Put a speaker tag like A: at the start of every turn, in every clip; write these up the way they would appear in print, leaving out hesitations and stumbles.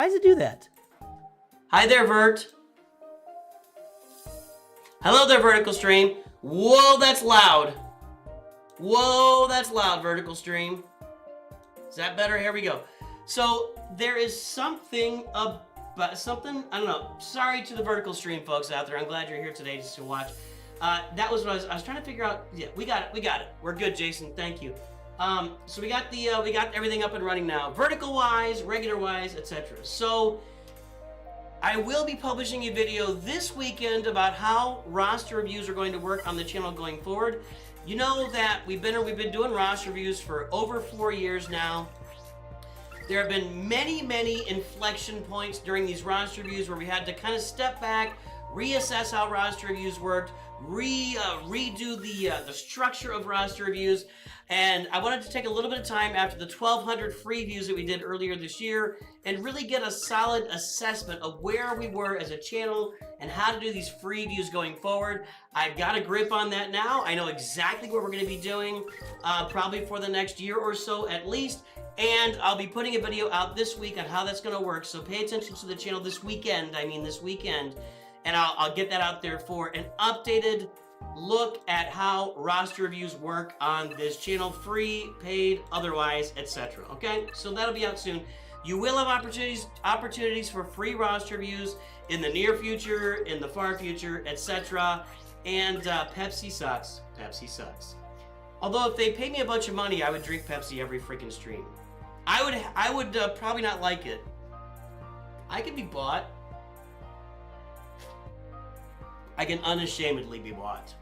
A: Why does it do that? Hi there, Vert. Hello there, Vertical Stream. Whoa, that's loud. Whoa, that's loud, Vertical Stream. Is that better? Here we go. So there is something about I don't know. Sorry to the Vertical Stream folks out there. I'm glad you're here today just to watch. That was what I was trying to figure out. Yeah, we got it. We're good, Jason. Thank you. So we got everything up and running now, vertical wise, regular wise, etc. So I will be publishing a video this weekend about how roster reviews are going to work on the channel going forward. You know that we've been doing roster reviews for over 4 years now. There have been many inflection points during these roster reviews where we had to kind of step back, reassess how roster reviews worked, redo the structure of roster reviews. And I wanted to take a little bit of time after the 1,200 free views that we did earlier this year and really get a solid assessment of where we were as a channel and how to do these free views going forward. I've got a grip on that now. I know exactly what we're going to be doing, probably for the next year or so at least. And I'll be putting a video out this week on how that's going to work. So pay attention to the channel this weekend. And I'll get that out there for an updated look at how roster reviews work on this channel, free, paid, otherwise, etc. Okay, so that'll be out soon. You will have opportunities for free roster reviews in the near future, in the far future, etc. And Pepsi sucks. Pepsi sucks. Although if they paid me a bunch of money, I would drink Pepsi every freaking stream. I would probably not like it. I could be bought. I can unashamedly be bought.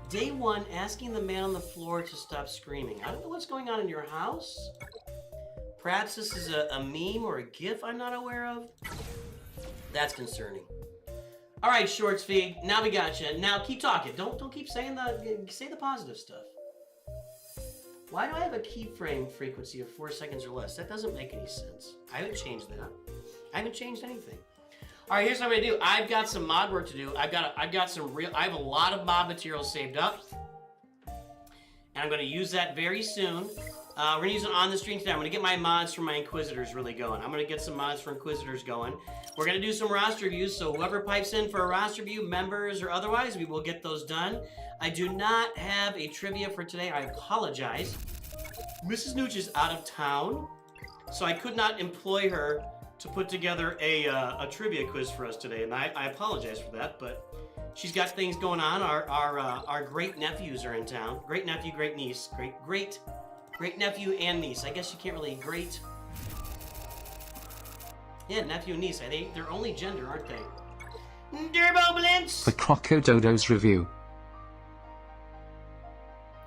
A: Day 1, asking the man on the floor to stop screaming. I don't know what's going on in your house. Perhaps this is a meme or a GIF I'm not aware of. That's concerning. All right, Shorts Feed. Now we got you. Now keep talking. Don't keep saying say the positive stuff. Why do I have a keyframe frequency of 4 seconds or less? That doesn't make any sense. I haven't changed that. I haven't changed anything. All right, here's what I'm gonna do. I've got some mod work to do. I have a lot of mod material saved up, and I'm gonna use that very soon. We're gonna use it on the stream today. I'm gonna get my mods for my Inquisitors really going. I'm gonna get some mods for Inquisitors going. We're gonna do some roster reviews, so whoever pipes in for a roster review, members or otherwise, we will get those done. I do not have a trivia for today. I apologize. Mrs. Nooch is out of town, so I could not employ her to put together a trivia quiz for us today, and I apologize for that, but she's got things going on. Our great nephews are in town. Great nephew, great niece, great nephew and niece. I guess you can't really yeah, nephew and niece. I think they're only gender, aren't they? Durbo Blintz!
B: For Crocco Dodo's review.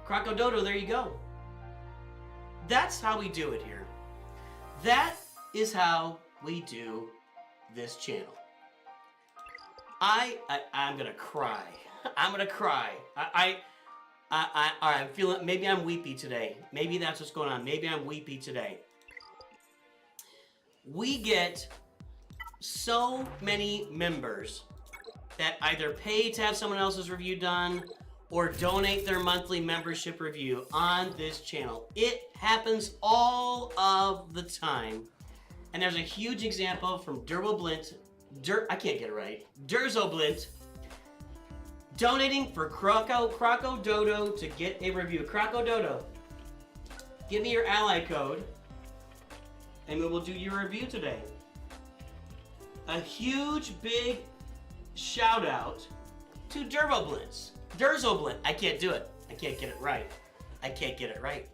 A: Crocco Dodo, there you go. That's how we do it here. That is how we do this channel. I'm gonna cry. I'm gonna cry. I'm feeling, maybe I'm weepy today. Maybe that's what's going on. Maybe I'm weepy today. We get so many members that either pay to have someone else's review done or donate their monthly membership review on this channel. It happens all of the time. And there's a huge example from Durbo Blint. I can't get it right. Durzo Blint donating for Crocco Dodo to get a review. Crocco Dodo, give me your ally code and we will do your review today. A huge, big shout out to Durbo Blintz. Durzo Blint. I can't do it. I can't get it right. I can't get it right.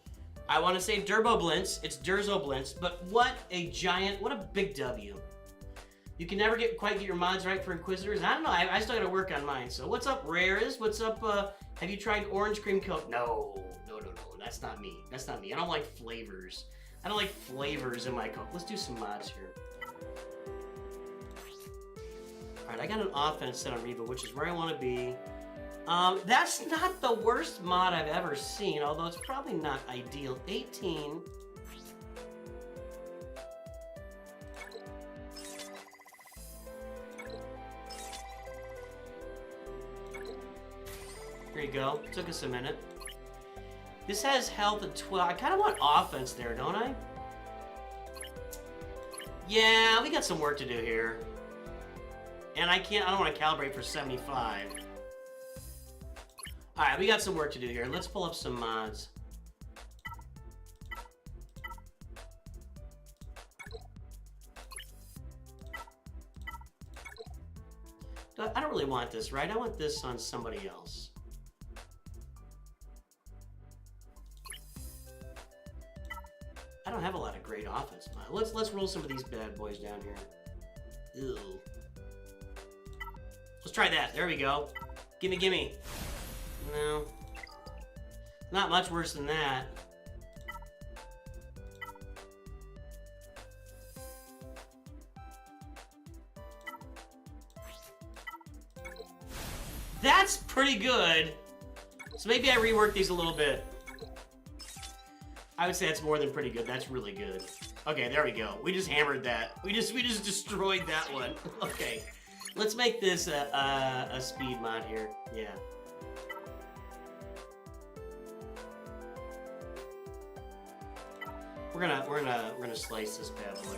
A: I want to say Durbo Blintz. It's Durzo Blintz, but what a big W. You can never quite get your mods right for Inquisitors. I don't know. I still got to work on mine. So what's up, Rares? What's up? Have you tried orange cream Coke? No. That's not me. That's not me. I don't like flavors. I don't like flavors in my Coke. Let's do some mods here. All right, I got an offense set on Reva, which is where I want to be. That's not the worst mod I've ever seen, although it's probably not ideal. 18. There you go. Took us a minute. This has health at 12. I kind of want offense there, don't I? Yeah, we got some work to do here. And I don't want to calibrate for 75. Alright, we got some work to do here. Let's pull up some mods. But I don't really want this, right? I want this on somebody else. I don't have a lot of great offense. Let's roll some of these bad boys down here. Ew. Let's try that. There we go. Gimme, gimme. No. Not much worse than that. That's pretty good. So maybe I rework these a little bit. I would say that's more than pretty good. That's really good. Okay, there we go. We just hammered that. We just destroyed that one. Okay. Let's make this a speed mod here. Yeah. We're gonna slice this bad boy.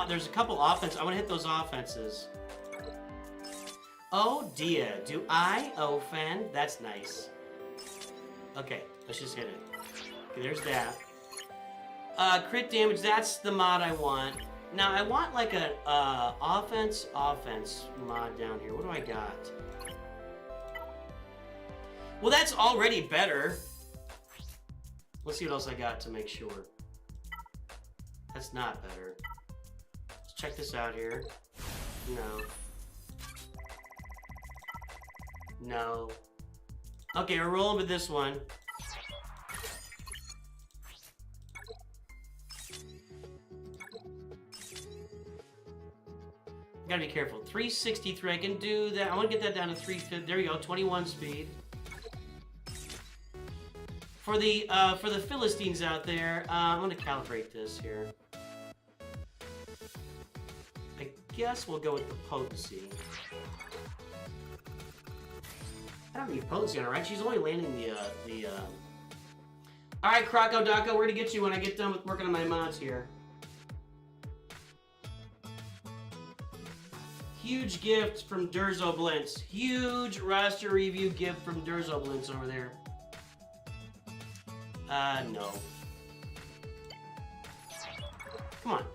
A: There's a couple offense. I want to hit those offenses. Oh dear, do I offend? That's nice. Okay, let's just hit it. Okay, there's that. Crit damage, that's the mod I want. Now, I want like a offense mod down here. What do I got? Well, that's already better. Let's see what else I got to make sure. That's not better. Let's check this out here. No. No. Okay, we're rolling with this one. Gotta be careful. 363, I can do that. I want to get that down to 350. There we go, 21 speed. For the Philistines out there, I'm gonna calibrate this here. I guess we'll go with the potency. I don't need potency on her, right? She's only landing the Alright, Crocco Dodo, we're gonna get you when I get done with working on my mods here. Huge gift from Durzoblintz. Huge roster review gift from Durzoblintz over there. No. Come on.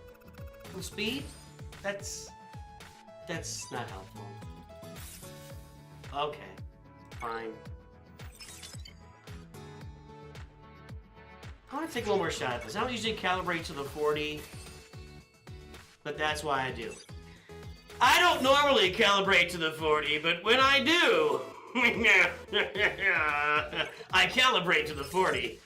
A: Full speed? That's not helpful. Okay. Fine. I want to take one more shot at this. I don't usually calibrate to the 40, but that's why I do. I don't normally calibrate to the 40, but when I do, I calibrate to the 40.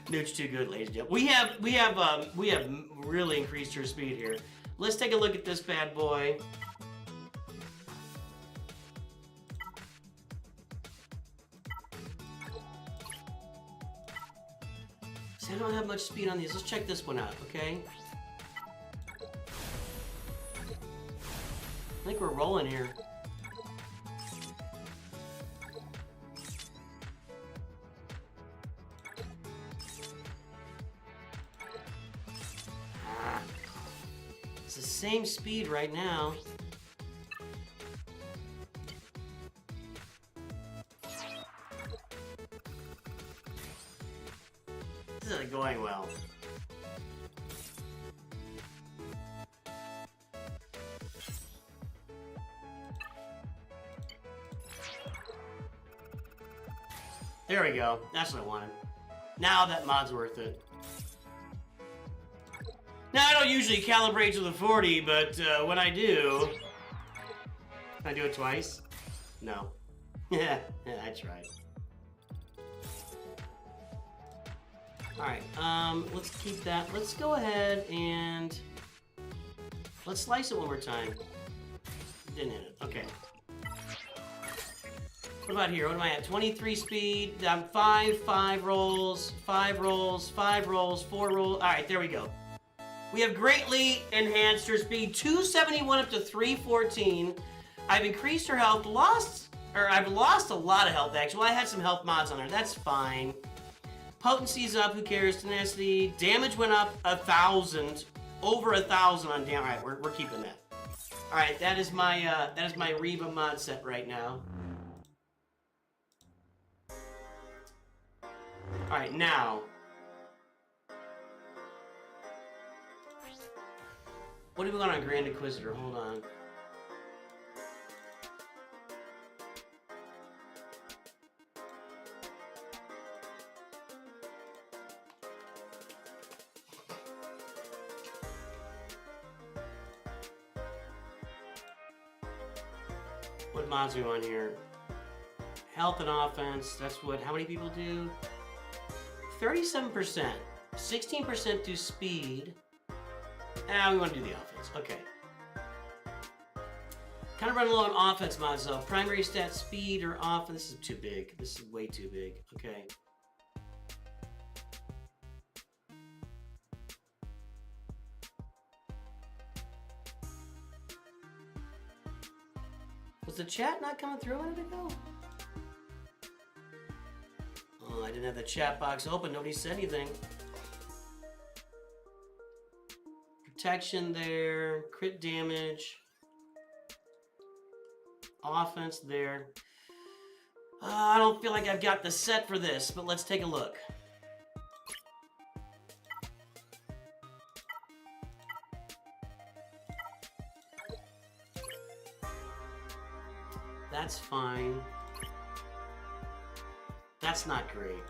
A: NOOCH2GUD, ladies and gentlemen. We have really increased her speed here. Let's take a look at this bad boy. See, I don't have much speed on these. Let's check this one out, okay? I think we're rolling here. It's the same speed right now. This isn't going well. There we go. That's what I wanted. Now that mod's worth it. Now, I don't usually calibrate to the 40, but when I do... Can I do it twice? No. Yeah, I tried. Alright, let's keep that. Let's go ahead and... Let's slice it one more time. Didn't hit it. Okay. What about here? What am I at? 23 speed. I'm 5 rolls, 5 rolls, 5 rolls, 4 rolls. Alright, there we go. We have greatly enhanced her speed, 271 up to 314. I've increased her health, I've lost a lot of health actually. Well, I had some health mods on her, that's fine. Potency's up, who cares? Tenacity, damage went up 1,000, over 1,000 on damage. All right, we're keeping that. All right, that is my Reva mod set right now. Alright, now. What do we want on Grand Inquisitor? Hold on. What mods do we want here? Health and offense, that's what, how many people do? 37%. 16% do speed. We want to do the offense. Okay. Kind of running low on offense mods though. Primary stat, speed, or offense. This is too big. This is way too big. Okay. Was the chat not coming through a minute ago? Oh, I didn't have the chat box open. Nobody said anything. Protection there, crit damage, offense there. I don't feel like I've got the set for this, but let's take a look. That's fine. That's not great.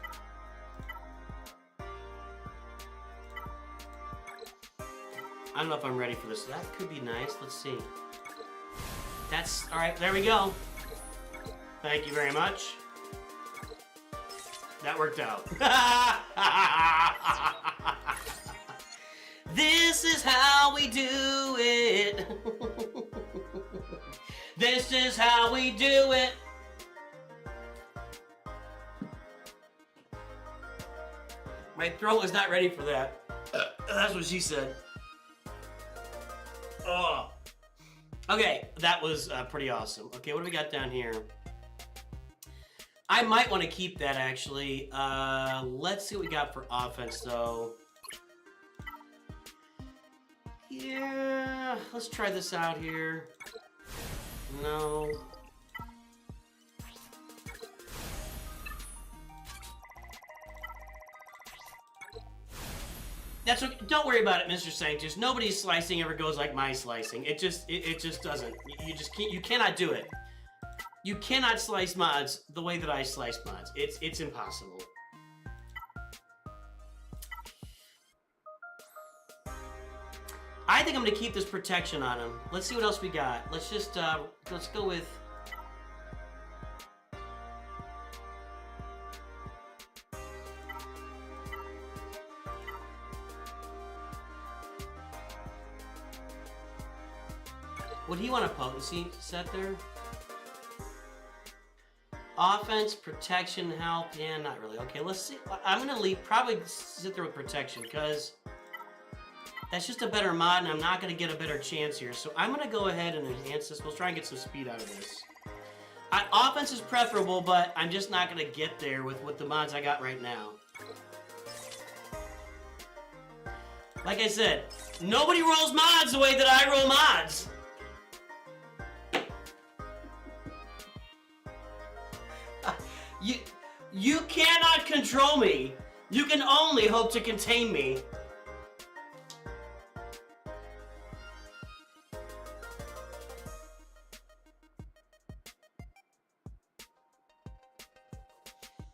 A: I don't know if I'm ready for this. That could be nice. Let's see. That's... Alright, there we go. Thank you very much. That worked out. This is how we do it. This is how we do it. My throat was not ready for that. That's what she said. Oh. Okay, that was pretty awesome. Okay, what do we got down here? I might want to keep that, actually. Let's see what we got for offense, though. Yeah, let's try this out here. No. That's what, don't worry about it, Mr. Sanctus. Nobody's slicing ever goes like my slicing. It just doesn't. You just can't, you cannot do it. You cannot slice mods the way that I slice mods. It's impossible. I think I'm gonna keep this protection on him. Let's see what else we got. Let's just let's go with. Would he want a potency set there? Offense, protection, health. Yeah, not really. Okay, let's see. I'm gonna leave. Probably sit there with protection because that's just a better mod, and I'm not gonna get a better chance here. So I'm gonna go ahead and enhance this. We'll try and get some speed out of this. Offense is preferable, but I'm just not gonna get there with the mods I got right now. Like I said, nobody rolls mods the way that I roll mods. You cannot control me. You can only hope to contain me.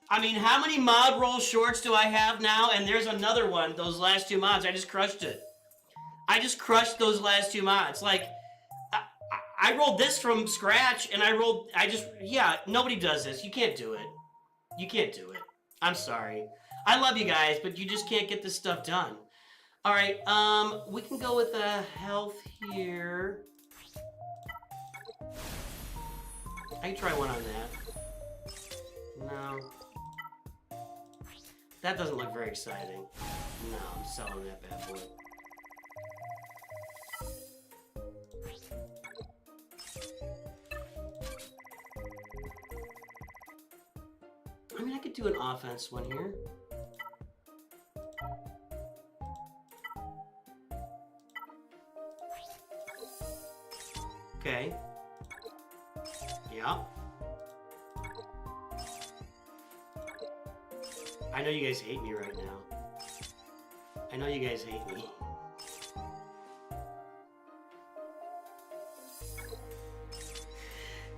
A: I mean, how many mod roll shorts do I have now? And there's another one. Those last two mods, I just crushed it. I just crushed those last two mods. Like, I rolled this from scratch, and yeah, nobody does this. You can't do it. You can't do it. I'm sorry. I love you guys, but you just can't get this stuff done. All right, we can go with health here. I can try one on that. No. That doesn't look very exciting. No, I'm selling that bad boy. I mean, I could do an offense one here. Okay. Yeah. I know you guys hate me right now. I know you guys hate me.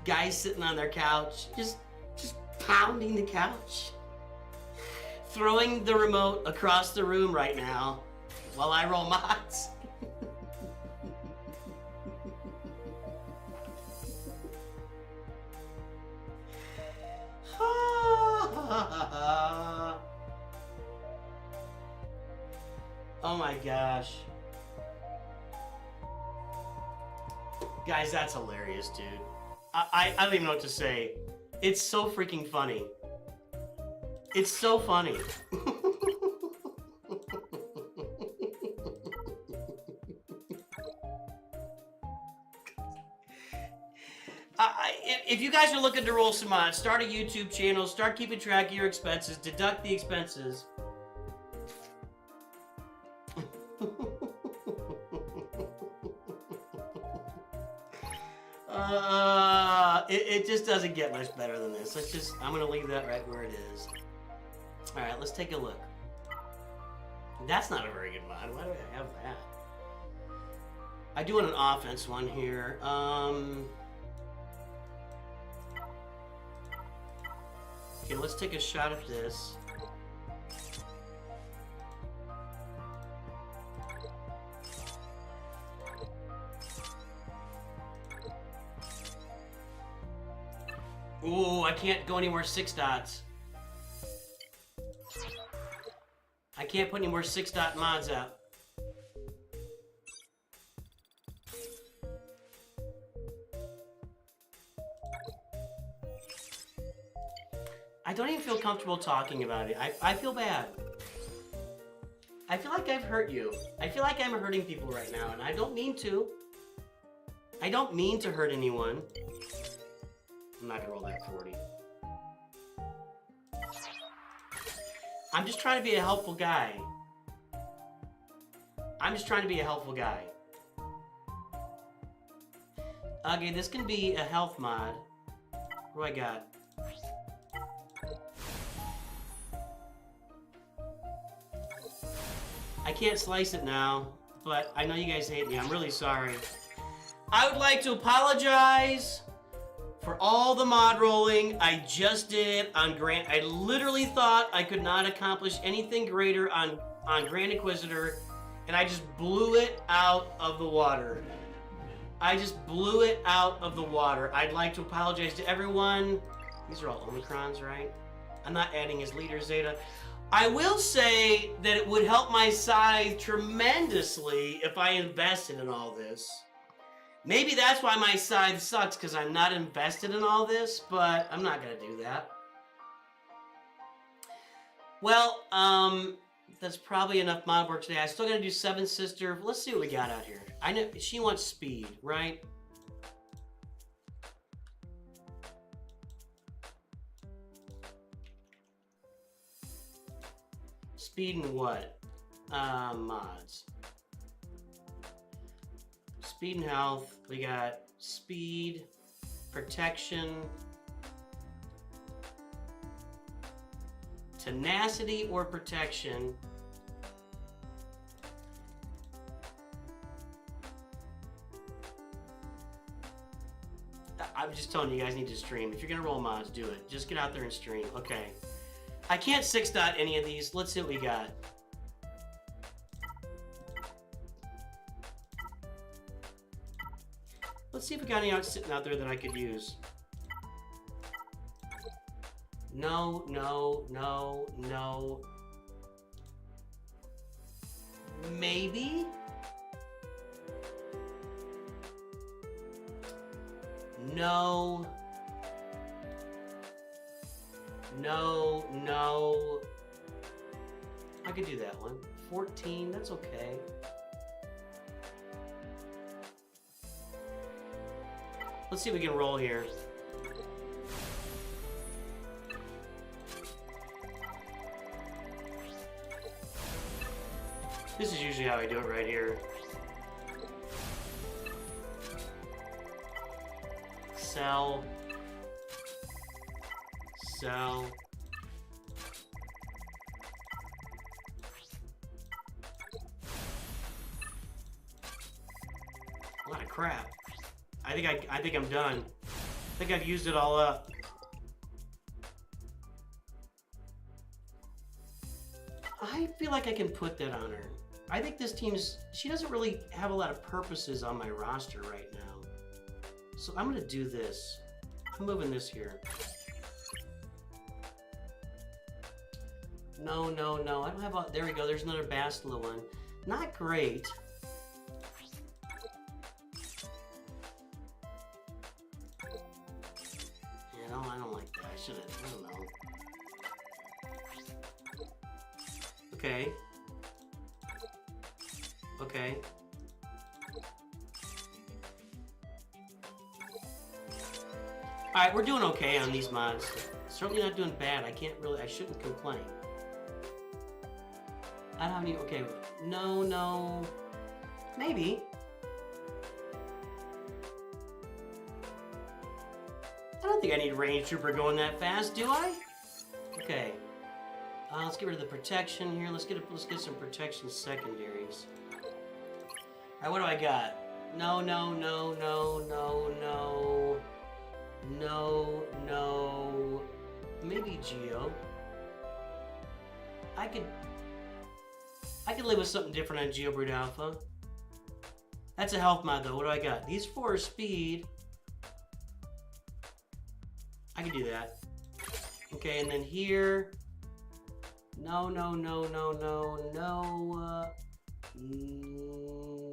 A: Guys sitting on their couch, just pounding the couch. Throwing the remote across the room right now while I roll mods. Oh my gosh. Guys, that's hilarious, dude. I don't even know what to say. It's so freaking funny. It's so funny. If you guys are looking to roll some mods, start a YouTube channel, start keeping track of your expenses, deduct the expenses. It just doesn't get much better than this. I'm gonna leave that right where it is. All right, let's take a look. That's not a very good mod. Why do I have that? I do want an offense one here. Okay, let's take a shot at this. Ooh, I can't go anywhere 6 dots. I can't put any more 6-dot mods out. I don't even feel comfortable talking about it. I feel bad. I feel like I've hurt you. I feel like I'm hurting people right now, and I don't mean to. I don't mean to hurt anyone. I'm not gonna roll that 40. I'm just trying to be a helpful guy. I'm just trying to be a helpful guy. Okay, this can be a health mod. What do I got? I can't slice it now, but I know you guys hate me. I'm really sorry. I would like to apologize for all the mod rolling I just did on Grand. I literally thought I could not accomplish anything greater on Grand Inquisitor, and I just blew it out of the water. I just blew it out of the water. I'd like to apologize to everyone. These are all Omicrons, right? I'm not adding his leader Zeta. I will say that it would help my scythe tremendously if I invested in all this. Maybe that's why my scythe sucks, because I'm not invested in all this, but I'm not going to do that. Well, that's probably enough mod work today. I still got to do 7 Sister. Let's see what we got out here. I know she wants speed, right? Speed and what? Mods. Speed and health. We got speed, protection, tenacity or protection. I'm just telling you, you guys need to stream. If you're gonna roll mods, do it. Just get out there and stream. Okay. I can't 6-dot any of these. Let's see what we got. Let's see if we got any sitting out there that I could use. No, no, no, no. Maybe? No. No, no. I could do that one. 14, that's okay. Let's see if we can roll here. This is usually how I do it right here. Sell. Sell. crap. I think I'm done. I think I've used it all up. I feel like I can put that on her. I think this team's... She doesn't really have a lot of purposes on my roster right now. So I'm gonna do this. I'm moving this here. No, no, no. I don't have a... There we go. There's another Bastila one. Not great. Yeah, no, I don't like that. I shouldn't... I don't know. Okay. Okay. Alright, we're doing okay on these mods. Certainly not doing bad. I shouldn't complain. I don't have any... Okay. No, no. Maybe. I don't think I need range trooper going that fast, do I? Okay. Let's get rid of the protection here. Let's get some protection secondaries. Alright, what do I got? No, no, no, no, no, no. No, no. Maybe Geo. I could live with something different on Geo Brood Alpha. That's a health mod though. What do I got? These 4 are speed. I can do that. Okay, and then here. No, no, no, no, no, no.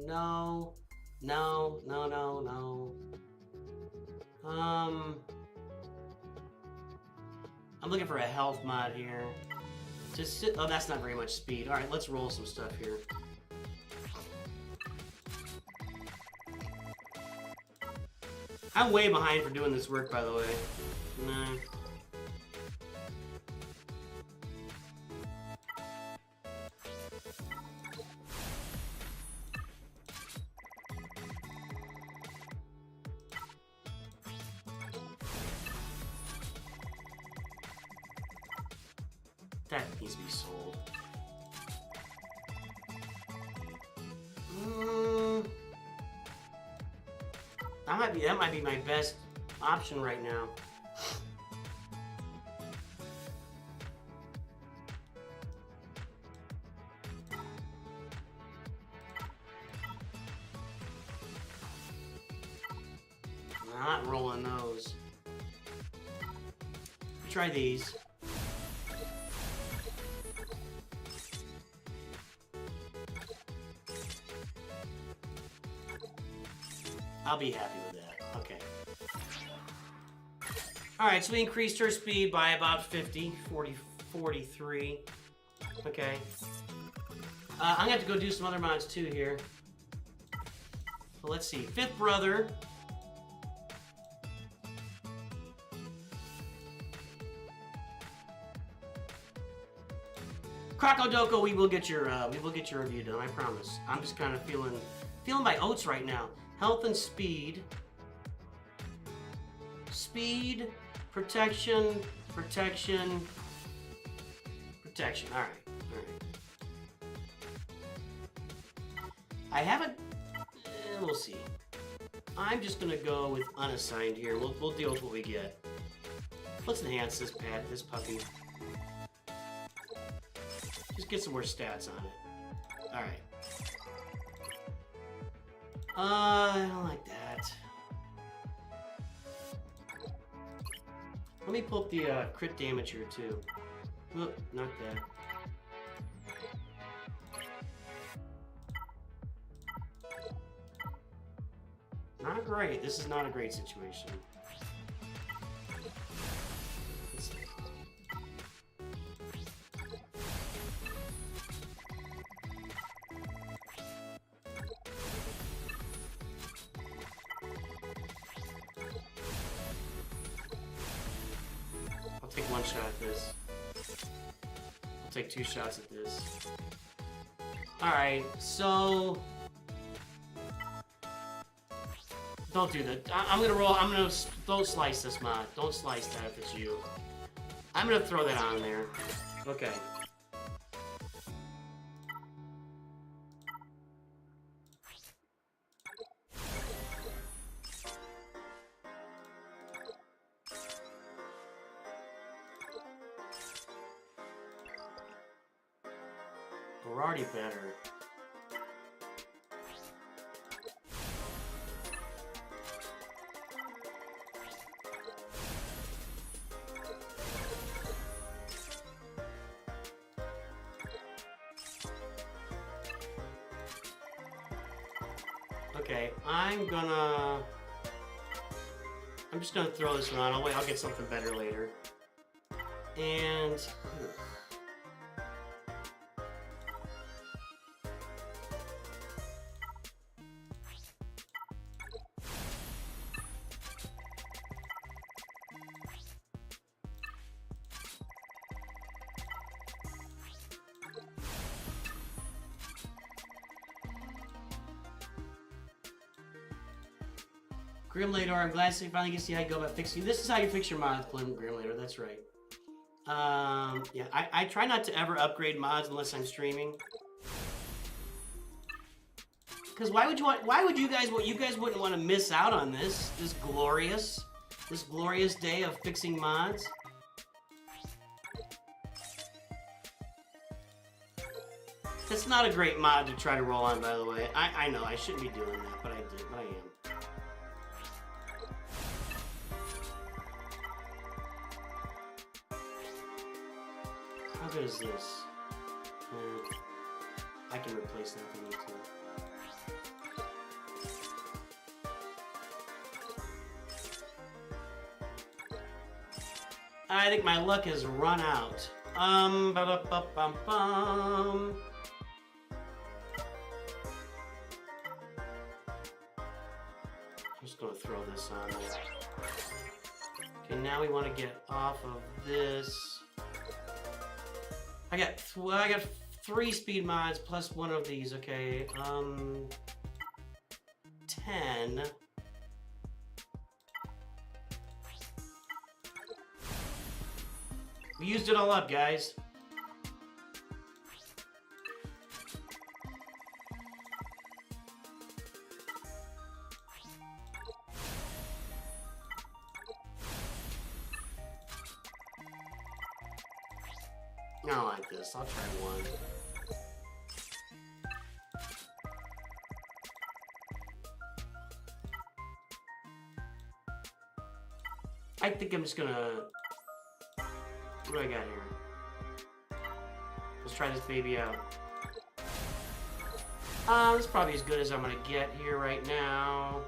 A: No. No, no, no, no. I'm looking for a health mod here. Just sit, oh, that's not very much speed. All right, let's roll some stuff here. I'm way behind for doing this work, by the way. Nah. That needs to be sold. That might be my best option right now. Not rolling those. Try these. I'll be happy with that. Okay. Alright, so we increased her speed by about 40, 43. Okay. I'm gonna have to go do some other mods too here. So let's see. 5th brother. Crocco Dodo, we will get your review done, I promise. I'm just kind of feeling my oats right now. Health and speed. Speed, protection, protection, protection. All right, all right. I haven't. We'll see. I'm just gonna go with unassigned here. We'll deal with what we get. Let's enhance this puppy. Just get some more stats on it. All right. I don't like that. Let me pull up the crit damage here too. Oh, not that. Not great. This is not a great situation. I'll take one shot at this. I'll take 2 shots at this. Alright, so... Don't do that. I'm gonna roll. Don't slice this mod. Don't slice that if it's you. I'm gonna throw that on there. Okay. We're already better. Okay, I'm just gonna throw this one on. I'll get something better later. And Grim Later, I'm glad to finally get to see how you go about fixing. This is how you fix your mods, Grim Later. That's right. Yeah, I try not to ever upgrade mods unless I'm streaming. Because why would you guys wouldn't want to miss out on this glorious day of fixing mods? It's not a great mod to try to roll on, by the way. I know I shouldn't be doing that, but I did, but I am. How good is this? I can replace that if I need to. I think my luck has run out. Ba-da-ba-bum-bum. I'm just gonna throw this on there. Okay, now we want to get off of this. I got 3 speed mods plus one of these. Okay, 10. We used it all up, guys. I don't like this. I'll try one. I think I'm just gonna... What do I got here? Let's try this baby out. This is probably as good as I'm gonna get here right now.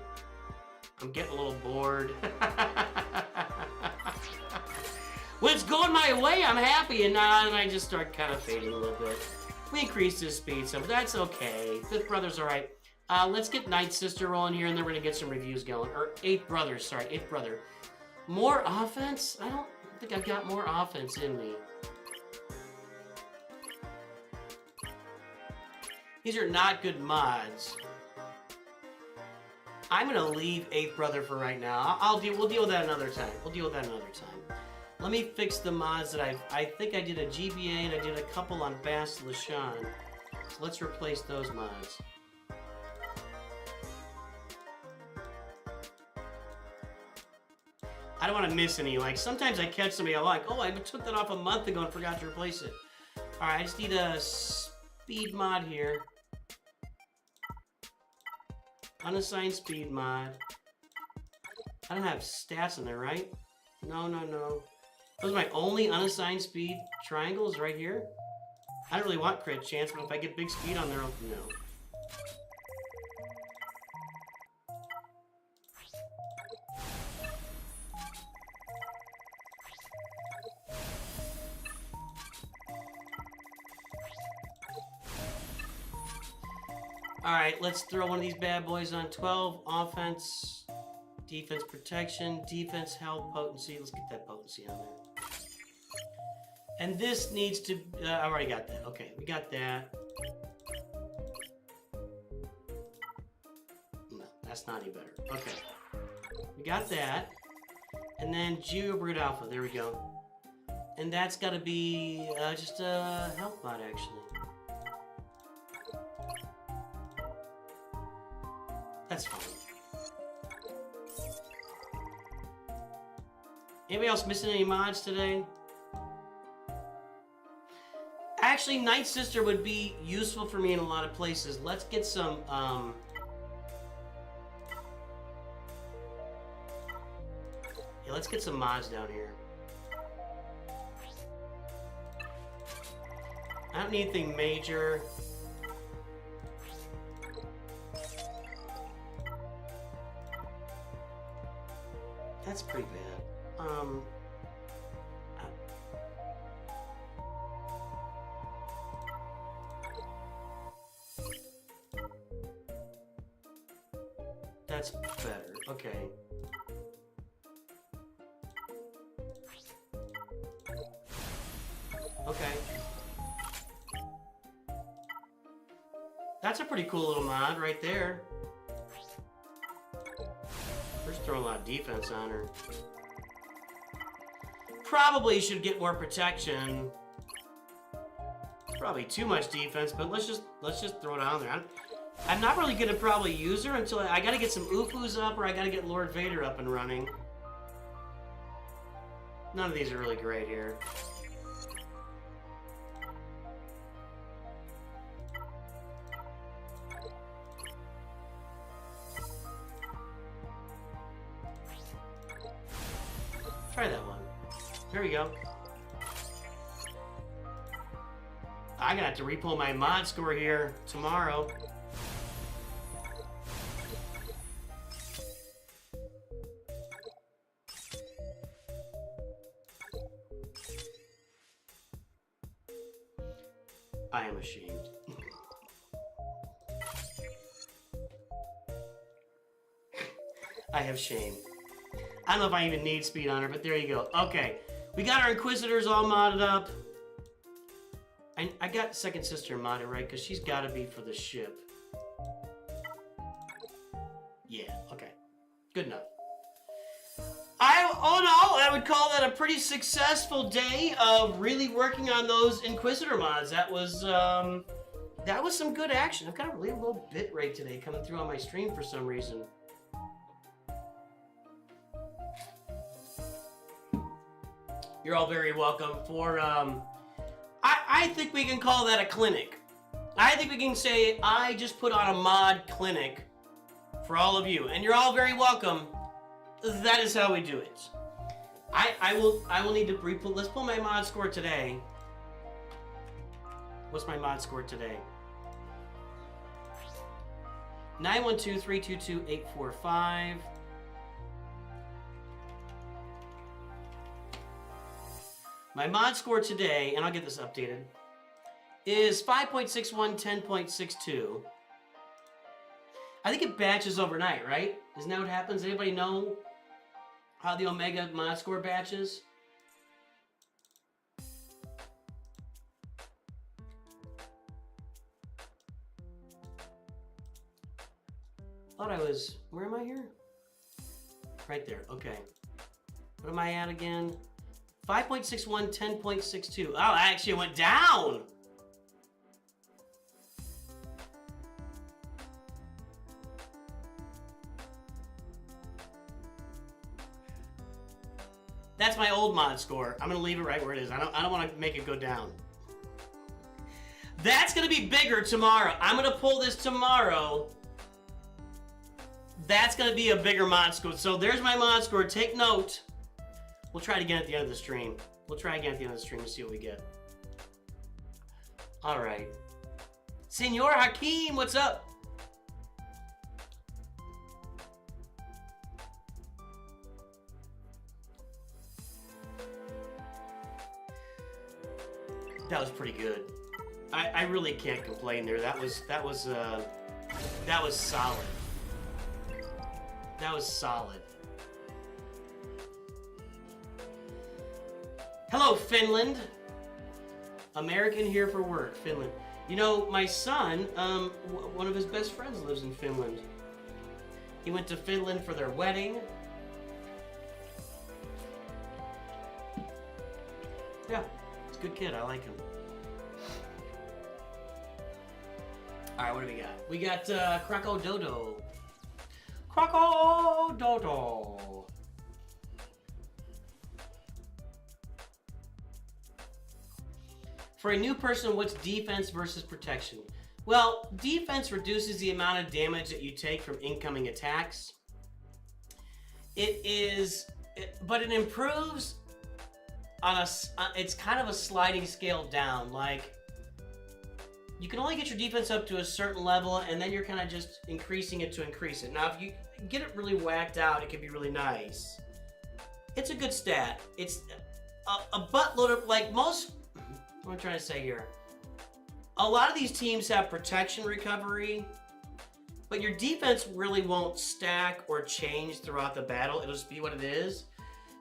A: I'm getting a little bored. When it's going my way, I'm happy, and then I just start kind of fading a little bit. We increased his speed, so that's okay. Fifth brother's all right. Let's get Ninth Sister rolling here, and then we're gonna get some reviews going. Or Eighth Brother, sorry, Eighth Brother. More offense? I don't think I've got more offense in me. These are not good mods. I'm gonna leave Eighth Brother for right now. We'll deal with that another time. We'll deal with that another time. Let me fix the mods that I think I did a GBA and I did a couple on Bass LaShawn. So let's replace those mods. I don't want to miss any. Like, sometimes I catch somebody I like, oh, I took that off a month ago and forgot to replace it. Alright, I just need a speed mod here. Unassigned speed mod. I don't have stats in there, right? No. Those are my only unassigned speed triangles right here. I don't really want crit chance, but if I get big speed on there, no. Alright, let's throw one of these bad boys on 12. Offense, defense protection, defense health, potency. Let's get that potency on there. And this needs to... I already got that. Okay, we got that. No, that's not any better. Okay. We got that. And then Geobird Alpha. There we go. And that's got to be just a health mod, actually. That's fine. Anybody else missing any mods today? Actually, Night Sister would be useful for me in a lot of places. Let's get some, yeah, let's get some mods down here. I don't need anything major. That's pretty bad. That's better. Okay. Okay. That's a pretty cool little mod right there. We're just throwing a lot of defense on her. Probably should get more protection. Probably too much defense, but let's just throw it on there. I'm not really gonna probably use her until I gotta get some Ufus up, or I gotta get Lord Vader up and running. None of these are really great here. Try that one. There we go. I'm gonna have to repull my mod score here tomorrow. I am ashamed. I have shame. I don't know if I even need speed on her, but there you go. Okay, we got our Inquisitors all modded up. I got Second Sister modded, right? Because she's got to be for the ship. Yeah, okay. Good enough. All in all, I would call that a pretty successful day of really working on those Inquisitor mods. That was some good action. I've got a really low bit rate today coming through on my stream for some reason. You're all very welcome for, I think we can call that a clinic. I think we can say, I just put on a mod clinic for all of you, and you're all very welcome. That is how we do it. I will need to repull. Let's pull my mod score today. What's my mod score today? 912-322-845. My mod score today, and I'll get this updated, is 5.61, 10.62. I think it batches overnight, right? Isn't that what happens? Anybody know how the Omega mod score batches? Thought I was, where am I here? Right there, okay. What am I at again? 5.61, 10.62. Oh, I actually went down. That's my old mod score. I'm gonna leave it right where it is. I don't want to make it go down. That's gonna be bigger tomorrow. I'm gonna pull this tomorrow. That's gonna be a bigger mod score. So there's my mod score. Take note. We'll try it again at the end of the stream. We'll try again at the end of the stream and see what we get. All right. Senor Hakeem, what's up? That was pretty good. I really can't complain there. That was solid. That was solid. Hello, Finland. American here for work, Finland. You know, my son, one of his best friends lives in Finland. He went to Finland for their wedding. Yeah, he's a good kid. I like him. All right, what do we got? We got Crocco Dodo. Crocco Dodo. For a new person, what's defense versus protection? Well, defense reduces the amount of damage that you take from incoming attacks. But it improves on it's kind of a sliding scale down. Like, you can only get your defense up to a certain level, and then you're kind of just increasing it to increase it. Now, if you get it really whacked out, it can be really nice. It's a good stat. It's a buttload of, like, most, what am I trying to say here? A lot of these teams have protection recovery, but your defense really won't stack or change throughout the battle. It'll just be what it is.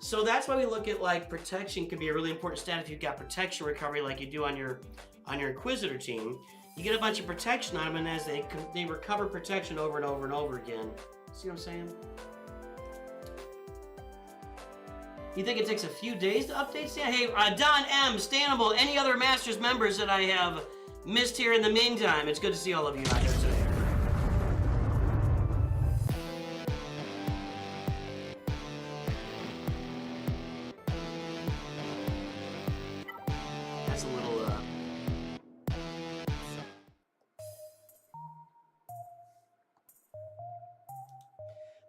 A: So that's why we look at, like, protection can be a really important stat if you've got protection recovery like you do on your Inquisitor team. You get a bunch of protection on them, and as they recover protection over and over and over again. See what I'm saying? You think it takes a few days to update? Yeah. Hey, Don M, Stanable, any other Masters members that I have missed here in the meantime? It's good to see all of you out there today. That's a little,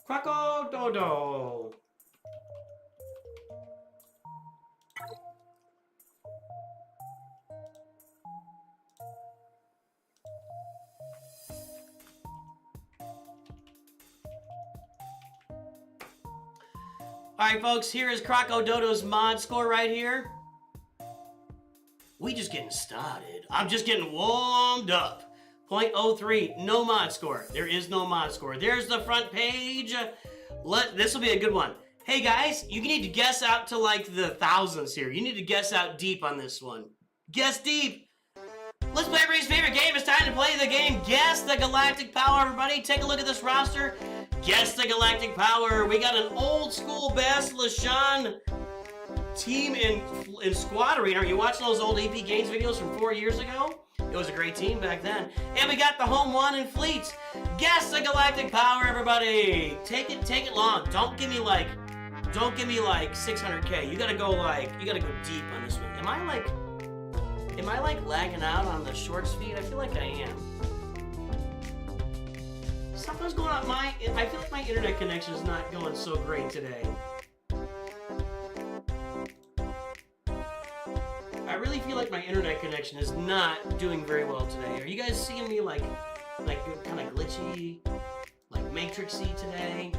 A: Crocco Dodo. Alright folks, here is Crocco Dodo's mod score right here. We just getting started. I'm just getting warmed up. 0.03, no mod score. There is no mod score. There's the front page. This will be a good one. Hey guys, you need to guess out to like the thousands here. You need to guess out deep on this one. Guess deep. Let's play everybody's favorite game. It's time to play the game. Guess the galactic power, everybody. Take a look at this roster. Guess the galactic power. We got an old school Best LaShawn team in Squad Arena. Are you watching those old EP Games videos from 4 years ago? It was a great team back then. And we got the home one in Fleets. Guess the galactic power, everybody. Take it long. Don't give me like 600K. You gotta go deep on this one. Am I like lagging out on the shorts feed? I feel like I am. Something's going on. I feel like my internet connection is not going so great today. I really feel like my internet connection is not doing very well today. Are you guys seeing me like kind of glitchy, like matrixy today?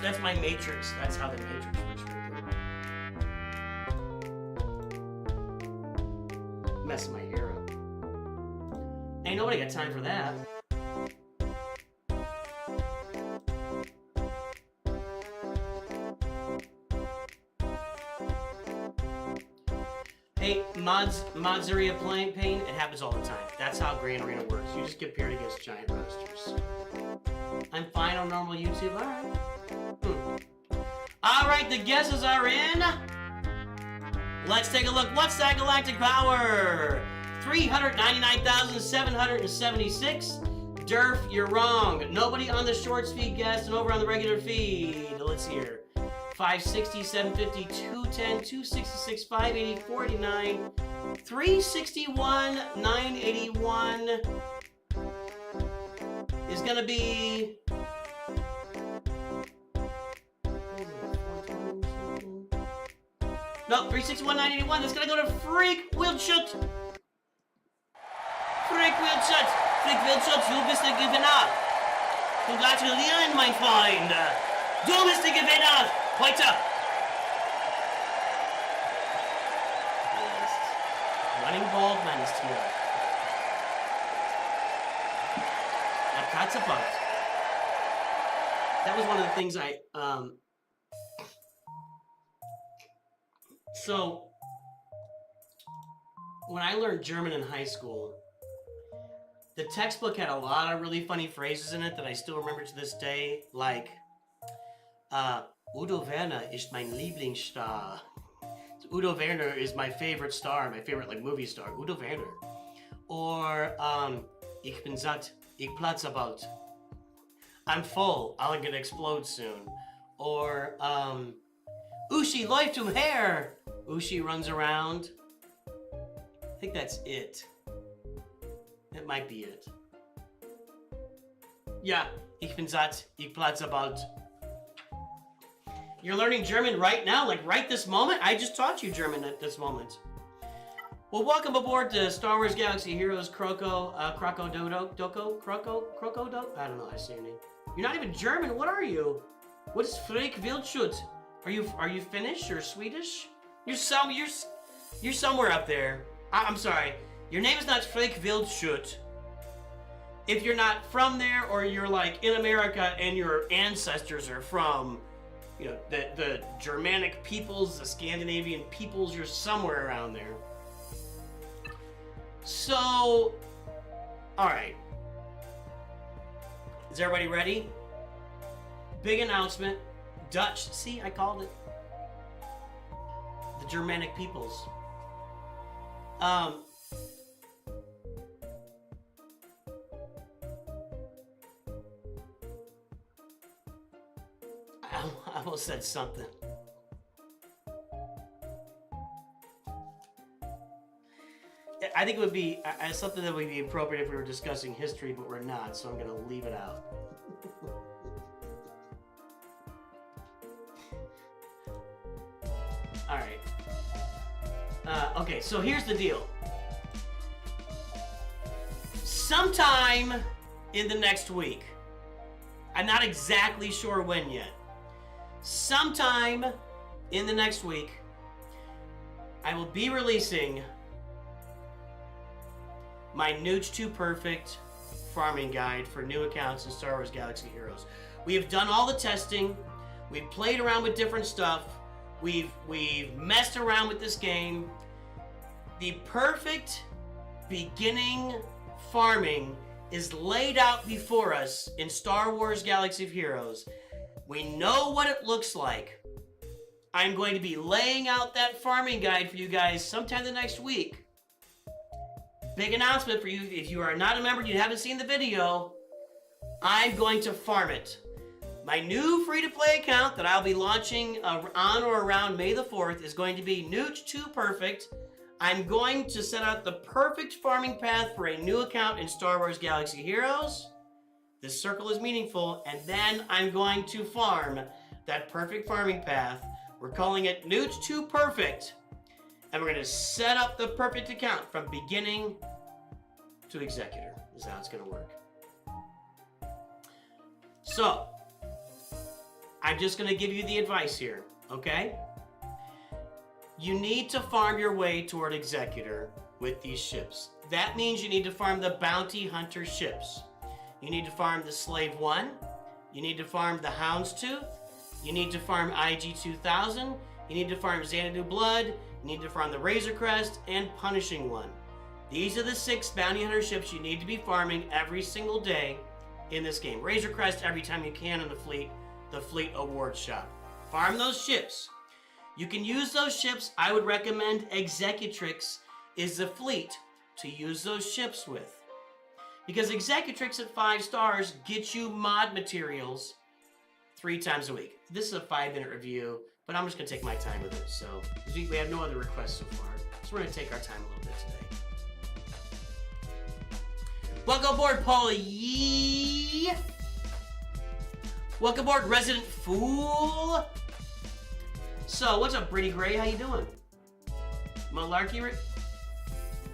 A: That's my matrix. That's how the matrix works right there. Messing my hair up. Ain't nobody got time for that. Hey, mods area pain, it happens all the time. That's how Grand Arena works. You just get paired against giant rosters. I'm fine on normal YouTube, alright. Alright, the guesses are in. Let's take a look. What's that galactic power? 399,776. Durf, you're wrong. Nobody on the shorts feed guessed, and over on the regular feed. Let's see here. 560, 750, 210, 266, 580, 49, 361, 981 is gonna be... No, 361, 981, that's gonna go to Freak Wildschut. Freak Wildschut. Freak Wildschut, du bist der Gewinner. Gratulieren, mein Freund. Du bist der Gewinner. Heute. Yes. Running Bald Man ist hier. Katzebutt. That was one of the things So, when I learned German in high school, the textbook had a lot of really funny phrases in it that I still remember to this day, like, Udo Werner ist mein Lieblingsstar. Udo Werner is my favorite star, my favorite like movie star, Udo Werner. Or, ich bin satt, ich platze bald. I'm full, I'm gonna explode soon. Or, Ushi läuft umher. Ushi runs around. I think that's it. It might be it. Ja, ich bin satt. Ich platze bald. You're learning German right now? Like right this moment? I just taught you German at this moment. Well, welcome aboard to Star Wars Galaxy Heroes, Crocco Dodo. Crocco Dodo? I don't know how to say your name. You're not even German. What are you? What is Freak Wildschut? Are you Finnish or Swedish? You're somewhere up there. I'm sorry. Your name is not Freak Wildschut. If you're not from there, or you're like in America and your ancestors are from, you know, the Germanic peoples, the Scandinavian peoples, you're somewhere around there. So, all right. Is everybody ready? Big announcement. Dutch. See, I called it. The Germanic peoples. I almost said something. I think it would be something that would be appropriate if we were discussing history, but we're not, so I'm going to leave it out. All right. Okay, so here's the deal. Sometime in the next week, I'm not exactly sure when yet. Sometime in the next week, I will be releasing my NOOCH2 Perfect farming guide for new accounts in Star Wars Galaxy Heroes. We have done all the testing. We've played around with different stuff. We've messed around with this game. The perfect beginning farming is laid out before us in Star Wars Galaxy of Heroes. We know what it looks like. I'm going to be laying out that farming guide for you guys sometime the next week. Big announcement for you. If you are not a member and you haven't seen the video, I'm going to farm it. My new free-to-play account that I'll be launching on or around May the 4th is going to be NOOCH2 Perfect. I'm going to set out the perfect farming path for a new account in Star Wars Galaxy Heroes. This circle is meaningful, and then I'm going to farm that perfect farming path. We're calling it NOOCH2 Perfect. And we're going to set up the perfect account from beginning to executor. Is how it's going to work. So, I'm just going to give you the advice here, okay? You need to farm your way toward executor with these ships. That means you need to farm the bounty hunter ships. You need to farm the Slave 1. You need to farm the Houndstooth. You need to farm IG-2000. You need to farm Xanadu Blood. You need to farm the Razor Crest and Punishing One. These are the 6 bounty hunter ships you need to be farming every single day in this game. Razor Crest every time you can in the Fleet Awards shop. Farm those ships. You can use those ships. I would recommend Executrix is the fleet to use those ships with. Because Executrix at 5 stars gets you mod materials 3 times a week. This is a 5-minute review, but I'm just going to take my time with it. So we have no other requests so far. So we're going to take our time a little bit today. Welcome aboard, Paul Yee. Welcome aboard, Resident Fool. So, what's up, Brittany Gray? How you doing? Malarkey?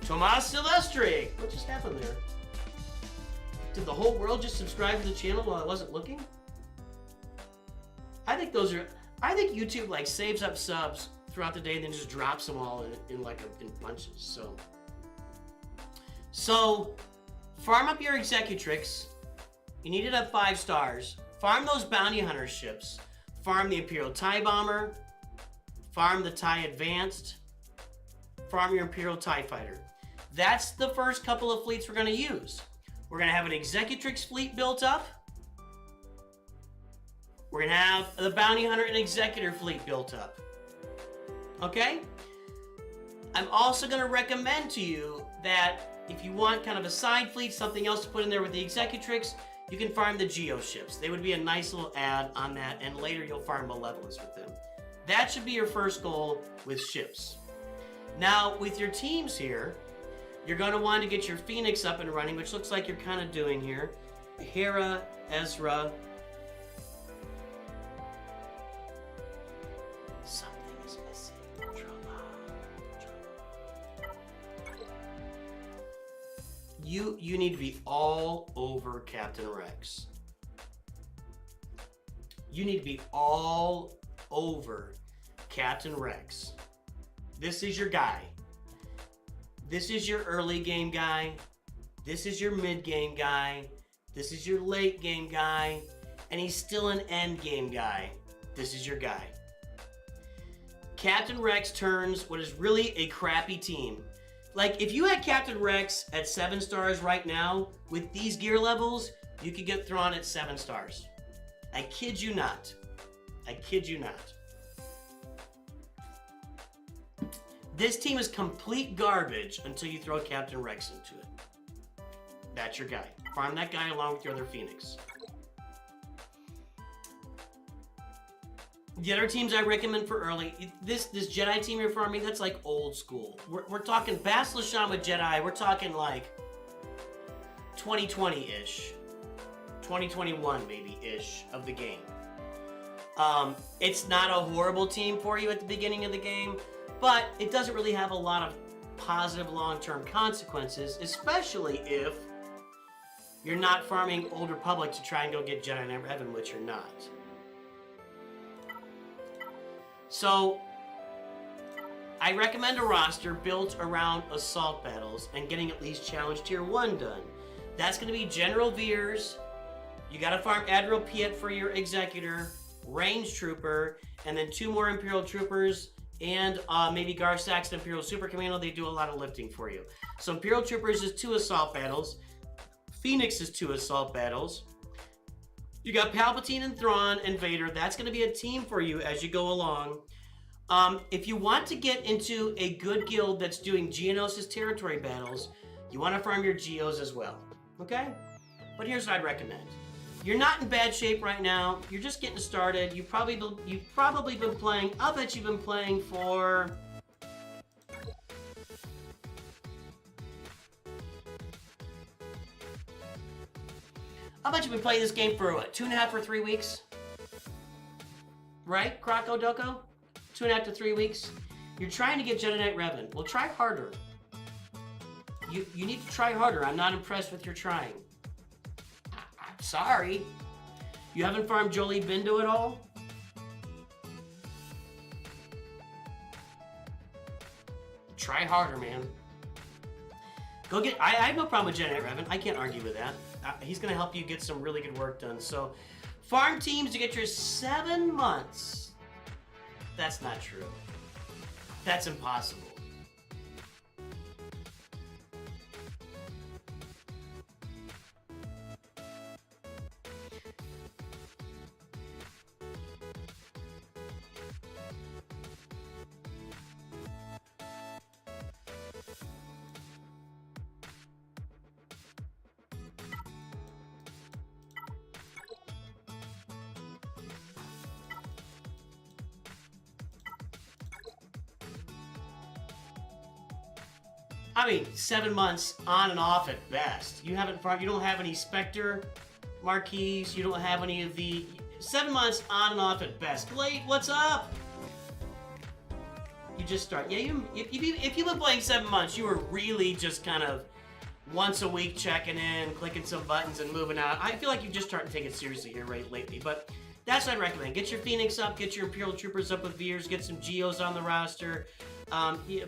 A: Tomas Silvestri. What just happened there? Did the whole world just subscribe to the channel while I wasn't looking? I think YouTube like saves up subs throughout the day and then just drops them all in bunches. So farm up your Executrix. You need it at 5 stars. Farm those bounty hunter ships. Farm the Imperial TIE Bomber. Farm the TIE Advanced. Farm your Imperial TIE Fighter. That's the first couple of fleets we're going to use. We're going to have an Executrix fleet built up. We're going to have the Bounty Hunter and Executor fleet built up. Okay? I'm also going to recommend to you that if you want kind of a side fleet, something else to put in there with the Executrix, you can farm the Geo ships. They would be a nice little add on that, and later you'll farm Malevolence with them. That should be your first goal with ships. Now, with your teams here, you're going to want to get your Phoenix up and running, which looks like you're kind of doing here. Hera, Ezra. Something is missing. You need to be all over Captain Rex. You need to be all over Captain Rex. This is your guy. This is your early game guy. This is your mid game guy. This is your late game guy. And he's still an end game guy. This is your guy. Captain Rex turns what is really a crappy team. Like, if you had Captain Rex at 7 stars right now, with these gear levels, you could get Thrawn at 7 stars. I kid you not. I kid you not. This team is complete garbage until you throw Captain Rex into it. That's your guy. Farm that guy along with your other Phoenix. The other teams I recommend for early, this Jedi team you're farming, that's like old school. We're talking Bas-Lashan with Jedi, we're talking like 2020-ish. 2021 maybe-ish of the game. It's not a horrible team for you at the beginning of the game, but it doesn't really have a lot of positive long-term consequences, especially if you're not farming Old Republic to try and go get Jedi Knight Heaven, which you're not. So, I recommend a roster built around assault battles and getting at least Challenge Tier 1 done. That's going to be General Veers, you got to farm Admiral Piet for your Executor, Range Trooper, and then 2 more Imperial Troopers, and maybe Gar Saxon Imperial Super Commando. They do a lot of lifting for you. So Imperial Troopers is 2 assault battles, Phoenix is 2 assault battles. You got Palpatine and Thrawn and Vader. That's going to be a team for you as you go along. If you want to get into a good guild that's doing Geonosis territory battles, you want to farm your Geos as well. Okay? But here's what I'd recommend. You're not in bad shape right now. You're just getting started. You've probably been playing. I'll bet you've been playing for... I'll bet you've been playing this game for what, 2.5 or 3 weeks? Right, Crocco Dodo? 2.5 to 3 weeks? You're trying to get Jedi Knight Revan. Well, try harder. You need to try harder. I'm not impressed with your trying. I'm sorry. You haven't farmed Jolie Bindo at all? Try harder, man. Go get... I have no problem with Jedi Knight Revan. I can't argue with that. He's going to help you get some really good work done. So, farm teams to get your 7 months. That's not true. That's impossible. I mean, 7 months on and off at best. You haven't farmed, you don't have any Spectre marquees, you don't have any of the... 7 months on and off at best. Glake, what's up? You just start. Yeah, if you've been playing 7 months, you were really just kind of once a week checking in, clicking some buttons and moving out. I feel like you're just starting to take it seriously here lately, but that's what I'd recommend. Get your Phoenix up, get your Imperial Troopers up with Veers, get some Geos on the roster.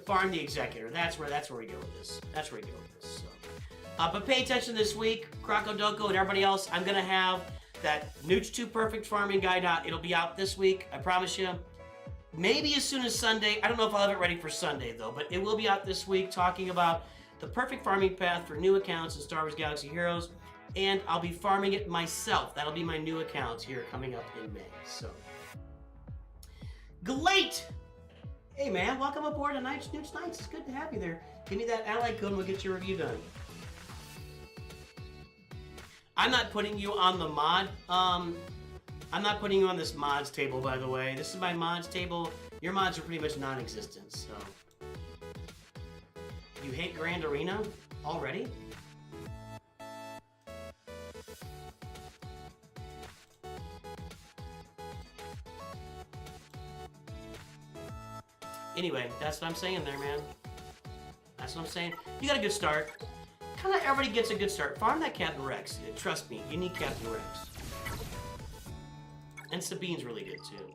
A: Farm the Executor. That's where we go with this. That's where we go with this. So. But pay attention this week, Crocco Dodo and everybody else. I'm gonna have that NOOCH2 Perfect Farming Guide out. It'll be out this week. I promise you. Maybe as soon as Sunday. I don't know if I'll have it ready for Sunday though, but it will be out this week, talking about the perfect farming path for new accounts in Star Wars Galaxy Heroes. And I'll be farming it myself. That'll be my new account here coming up in May. So, Glake. Hey man, welcome aboard tonight's NOOCH Nights. It's good to have you there. Give me that ally code and we'll get your review done. I'm not putting you on the mod. I'm not putting you on this mods table, by the way. This is my mods table. Your mods are pretty much non-existent, so. You hate Grand Arena already? Anyway, that's what I'm saying there, man. That's what I'm saying. You got a good start. Kind of everybody gets a good start. Farm that Captain Rex. Trust me, you need Captain Rex. And Sabine's really good too.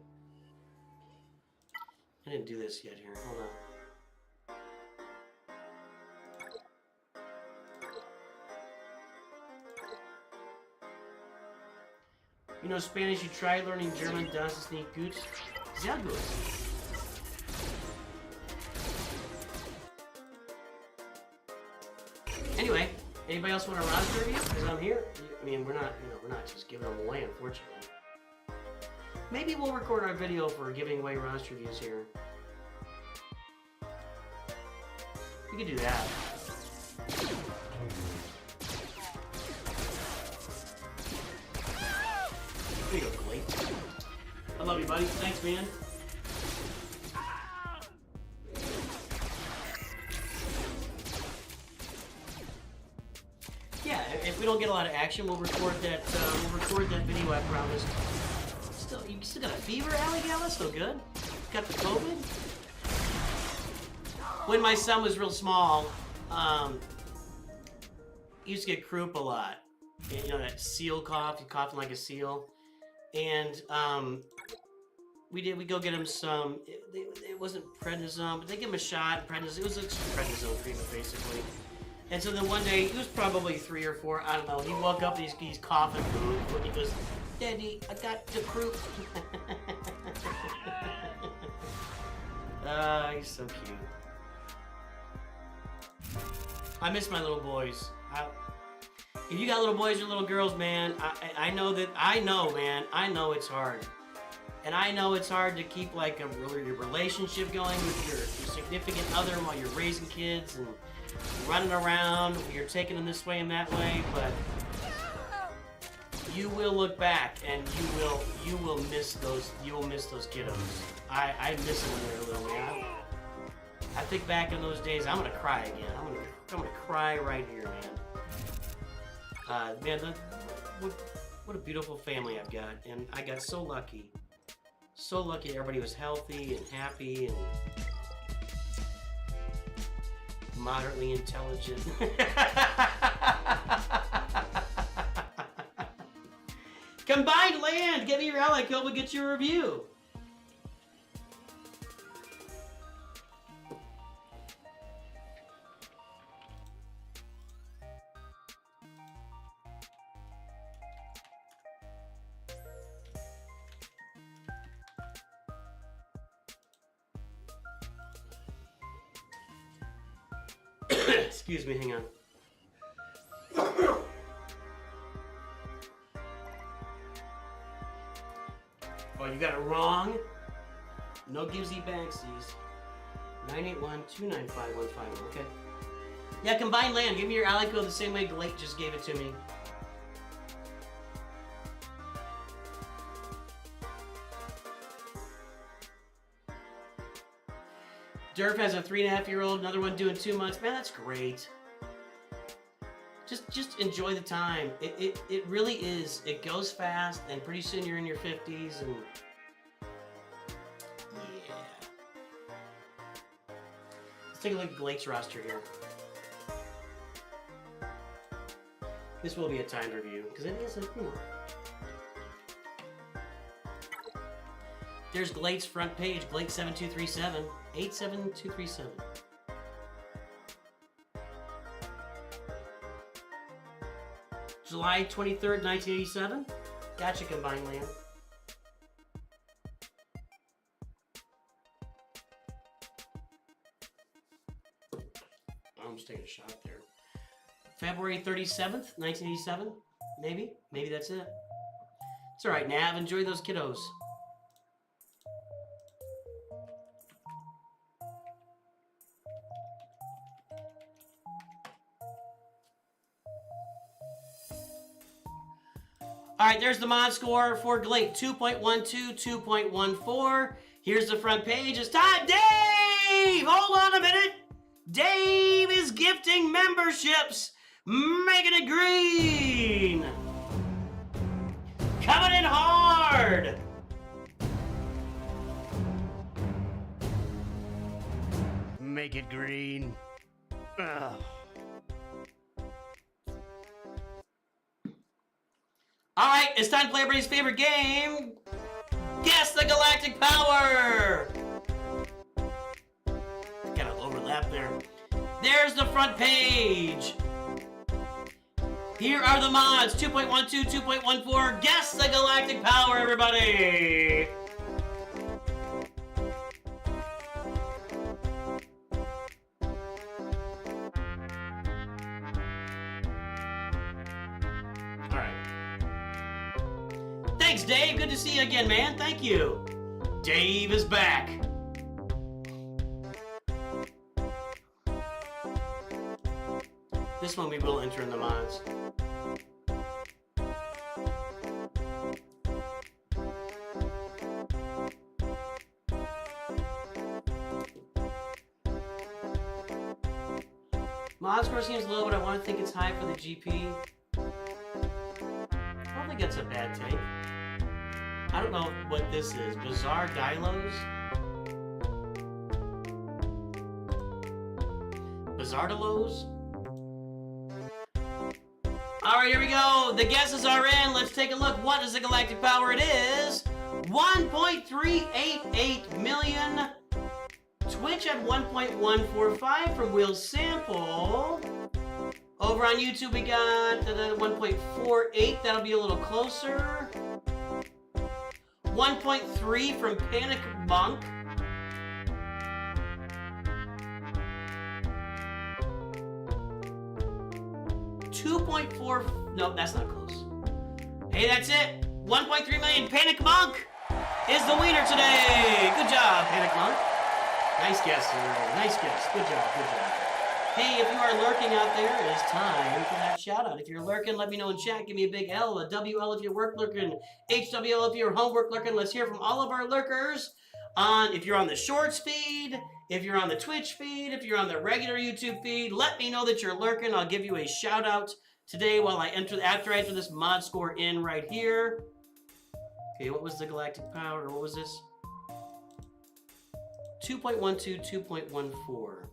A: I didn't do this yet here. Hold on. You know Spanish, you try learning German, das ist nicht gut. Sehr gut. Anyway, anybody else want a roster review? Because I'm here. I mean, we're not just giving them away, unfortunately. Maybe we'll record our video for giving away roster reviews here. We could do that. There you go, Glake. I love you, buddy. Thanks, man. Yeah, if we don't get a lot of action, we'll record that. Video, I promise. You still got a fever, Allie Gala? Still good? Got the COVID? When my son was real small, he used to get croup a lot. And, you know, that seal cough, he coughing like a seal. And we go get him some. It wasn't prednisone, but they give him a shot. Prednisone. It was a prednisone treatment, basically. And so then one day, he was probably 3 or 4, I don't know, he woke up and he's coughing food, and he goes, Daddy, I got the croup. He's so cute. I miss my little boys. If you got little boys or little girls, man, I know, man, I know it's hard. And I know it's hard to keep like your relationship going with your significant other while you're raising kids and running around, you're taking them this way and that way, but you will look back and you will miss those kiddos. I miss them when they were little, man. I think back in those days, I'm gonna cry again. I'm gonna cry right here, man. Man, what a beautiful family I've got, and I got so lucky. So lucky everybody was healthy and happy and moderately intelligent. Combined Land! Get me your ally code, we'll get your review. Excuse me, hang on. Oh, you got it wrong? No Gibsy Banksies. 981-295-151. Okay. Yeah, Combined Land. Give me your ally code the same way Glake just gave it to me. Durf has a 3.5-year-old, another one doing 2 months. Man, that's great. Just enjoy the time. It really is. It goes fast, and pretty soon you're in your 50s, and yeah. Let's take a look at Glake's roster here. This will be a timed review, because it is a, There's Glake's front page, Glake 7237, 87237. July 23rd, 1987. Gotcha, Combined Land. I'm just taking a shot there. February 37th, 1987. Maybe that's it. It's alright, Nav. Enjoy those kiddos. All right, there's the mod score for Glake, 2.12, 2.14. Here's the front page. It's time. Dave! Hold on a minute. Dave is gifting memberships. Making it green. Coming in hard. Make it green. Ugh. All right, it's time to play everybody's favorite game. Guess the galactic power. Kind of overlap there. There's the front page. Here are the mods, 2.12, 2.14. Guess the galactic power, everybody. All right. Thanks, Dave. Good to see you again, man. Thank you. Dave is back. This one we will enter in the mods. Mod score seems low, but I want to think it's high for the GP. I don't think that's a bad take. I don't know what this is. Bizarre Dilos? Bizardalos? Alright, here we go. The guesses are in. Let's take a look. What is the galactic power? It is 1.388 million. Twitch at 1.145 from Will Sample. Over on YouTube we got 1.48. That'll be a little closer. 1.3 from Panic Monk. $2.4. No, that's not close. Hey, that's it. 1.3 million. Panic Monk is the winner today. Good job, Panic Monk. Nice guess, sir. Nice guess. Good job. Good job. Hey, if you are lurking out there, it is time for that shout out. If you're lurking, let me know in chat. Give me a big L, a WL if you're work lurking, HWL if you're homework lurking. Let's hear from all of our lurkers. If you're on the Shorts feed, if you're on the Twitch feed, if you're on the regular YouTube feed, let me know that you're lurking. I'll give you a shout out today while after I enter this mod score in right here. Okay, what was the galactic power? What was this? 2.12, 2.14.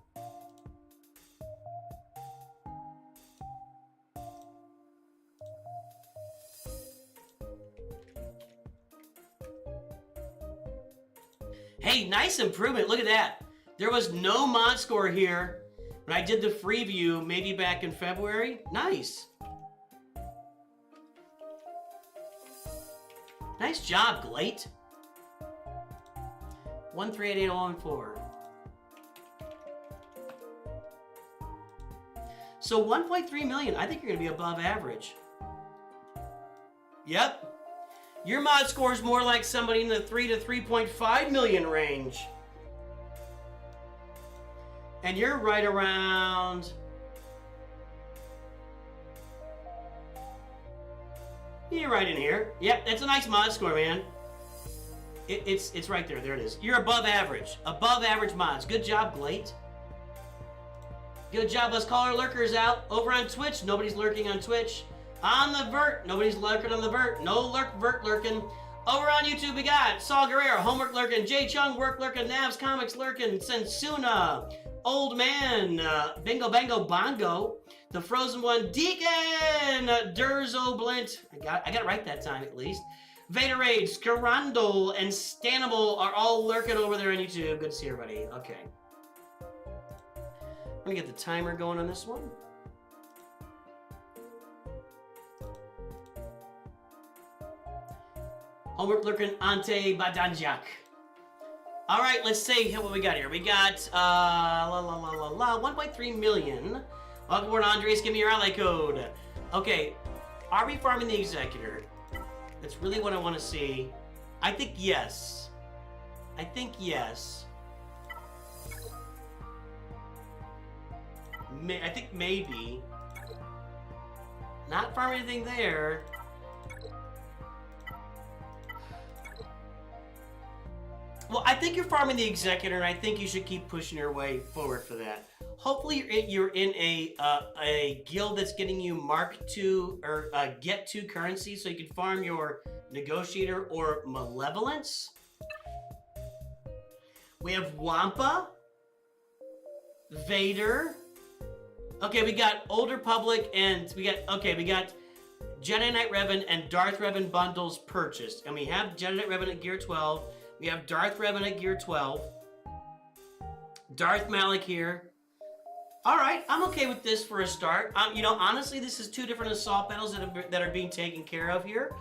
A: Hey, nice improvement. Look at that. There was no mod score here when I did the free view, maybe back in February. Nice. Nice job, Glake. 1388014. So 1.3 million. I think you're going to be above average. Yep. Your mod score is more like somebody in the 3 to 3.5 million range. And you're right around... You're right in here. Yep, that's a nice mod score, man. It's right there. There it is. You're above average. Above average mods. Good job, Glake. Good job. Let's call our lurkers out. Over on Twitch, nobody's lurking on Twitch. On the vert, nobody's lurking on the vert. No vert lurking. Over on YouTube, we got Saul Guerrero, homework lurking, Jay Chung, work lurking, Navs Comics lurking, Sensuna, Old Man, Bingo Bango Bongo, The Frozen One, Deacon, Durzo Blint. I got it right that time at least. Vaderade, Scarandol, and Stanimal are all lurking over there on YouTube. Good to see everybody. Okay. I'm gonna get the timer going on this one. Homework lurking Ante Badanjak. All right, let's see what we got here. We got 1.3 million. Welcome aboard, Andreas. Give me your ally code. Okay, are we farming the Executor? That's really what I want to see. I think yes. I think yes. I think maybe. Not farming anything there. Well, I think you're farming the Executor, and I think you should keep pushing your way forward for that. Hopefully, you're in a guild that's getting you Mark II or Get to currency, so you can farm your Negotiator or Malevolence. We have Wampa, Vader. Okay, we got Old Republic, and we got Jedi Knight Revan and Darth Revan bundles purchased, and we have Jedi Knight Revan at gear 12. We have Darth Revan at gear 12. Darth Malak here. All right, I'm okay with this for a start. You know, honestly, this is 2 different assault battles that are being taken care of here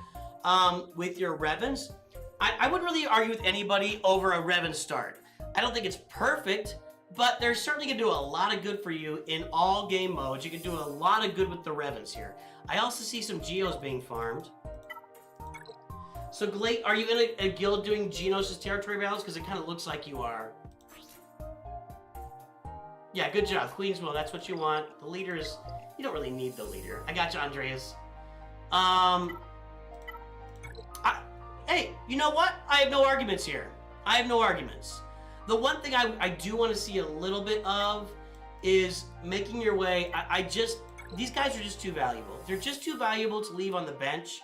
A: with your Revans. I wouldn't really argue with anybody over a Revan start. I don't think it's perfect, but they're certainly going to do a lot of good for you in all game modes. You can do a lot of good with the Revans here. I also see some Geos being farmed. So, Glake, are you in a guild doing Geonos' territory battles? Because it kind of looks like you are. Yeah, good job. Queensville, that's what you want. The leaders, you don't really need the leader. I got you, Andreas. Hey, you know what? I have no arguments here. I have no arguments. The one thing I do want to see a little bit of is making your way. These guys are just too valuable. They're just too valuable to leave on the bench.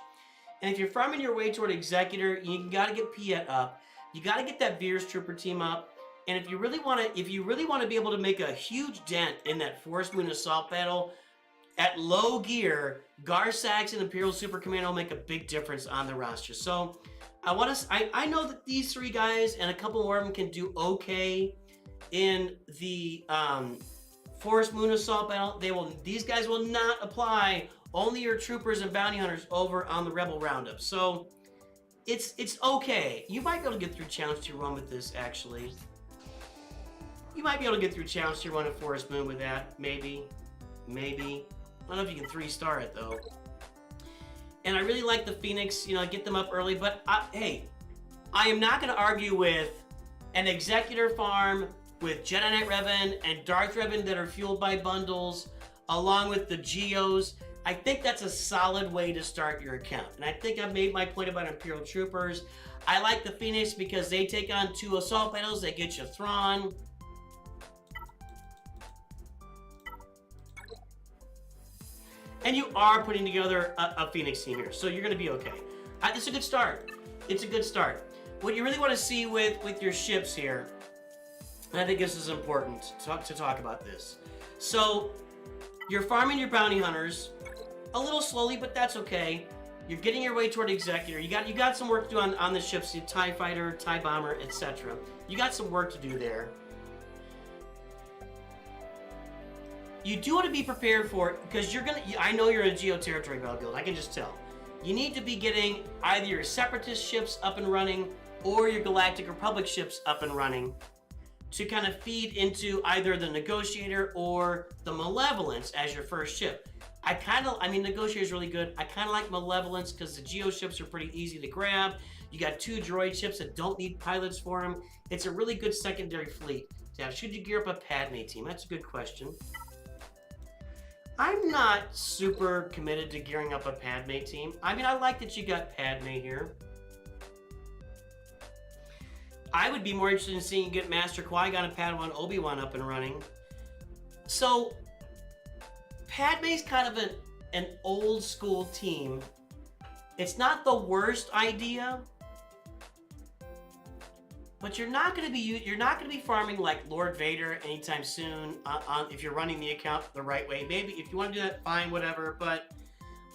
A: And if you're farming your way toward Executor, you gotta get Piet up. You gotta get that Veers Trooper team up. And if you really want to be able to make a huge dent in that Forest Moon Assault battle, at low gear, Garsax and Imperial Super Commando will make a big difference on the roster. So I know that these 3 guys and a couple more of them can do okay in the Forest Moon Assault battle. These guys will not apply. Only your troopers and bounty hunters over on the Rebel Roundup. So it's okay. You might be able to get through Challenge Tier 1 with this, actually. You might be able to get through Challenge Tier 1 at Forest Moon with that. Maybe. I don't know if you can 3-star it, though. And I really like the Phoenix, you know, get them up early. But, hey, I am not going to argue with an Executor farm with Jedi Knight Revan and Darth Revan that are fueled by bundles, along with the Geos. I think that's a solid way to start your account. And I think I've made my point about Imperial Troopers. I like the Phoenix because they take on 2 assault battles. They get you Thrawn. And you are putting together a Phoenix team here. So you're going to be okay. It's a good start. It's a good start. What you really want to see with your ships here, and I think this is important to talk about this. So you're farming your bounty hunters a little slowly, but that's okay. You're getting your way toward Executor. You got some work to do on the ships, the TIE Fighter, TIE Bomber, etc. You got some work to do there. You do want to be prepared for it, because I know you're in a Geo Territory Battle Guild, I can just tell. You need to be getting either your Separatist ships up and running, or your Galactic Republic ships up and running, to kind of feed into either the Negotiator or the Malevolence as your first ship. I mean, Negotiator is really good. I kind of like Malevolence because the Geo ships are pretty easy to grab. You got 2 droid ships that don't need pilots for them. It's a really good secondary fleet to have. Should you gear up a Padme team? That's a good question. I'm not super committed to gearing up a Padme team. I mean, I like that you got Padme here. I would be more interested in seeing you get Master Qui-Gon and Padawan Obi-Wan up and running. So, Padme's kind of an old school team. It's not the worst idea, but you're not going to be farming like Lord Vader anytime soon if you're running the account the right way. Maybe if you want to do that, fine, whatever. But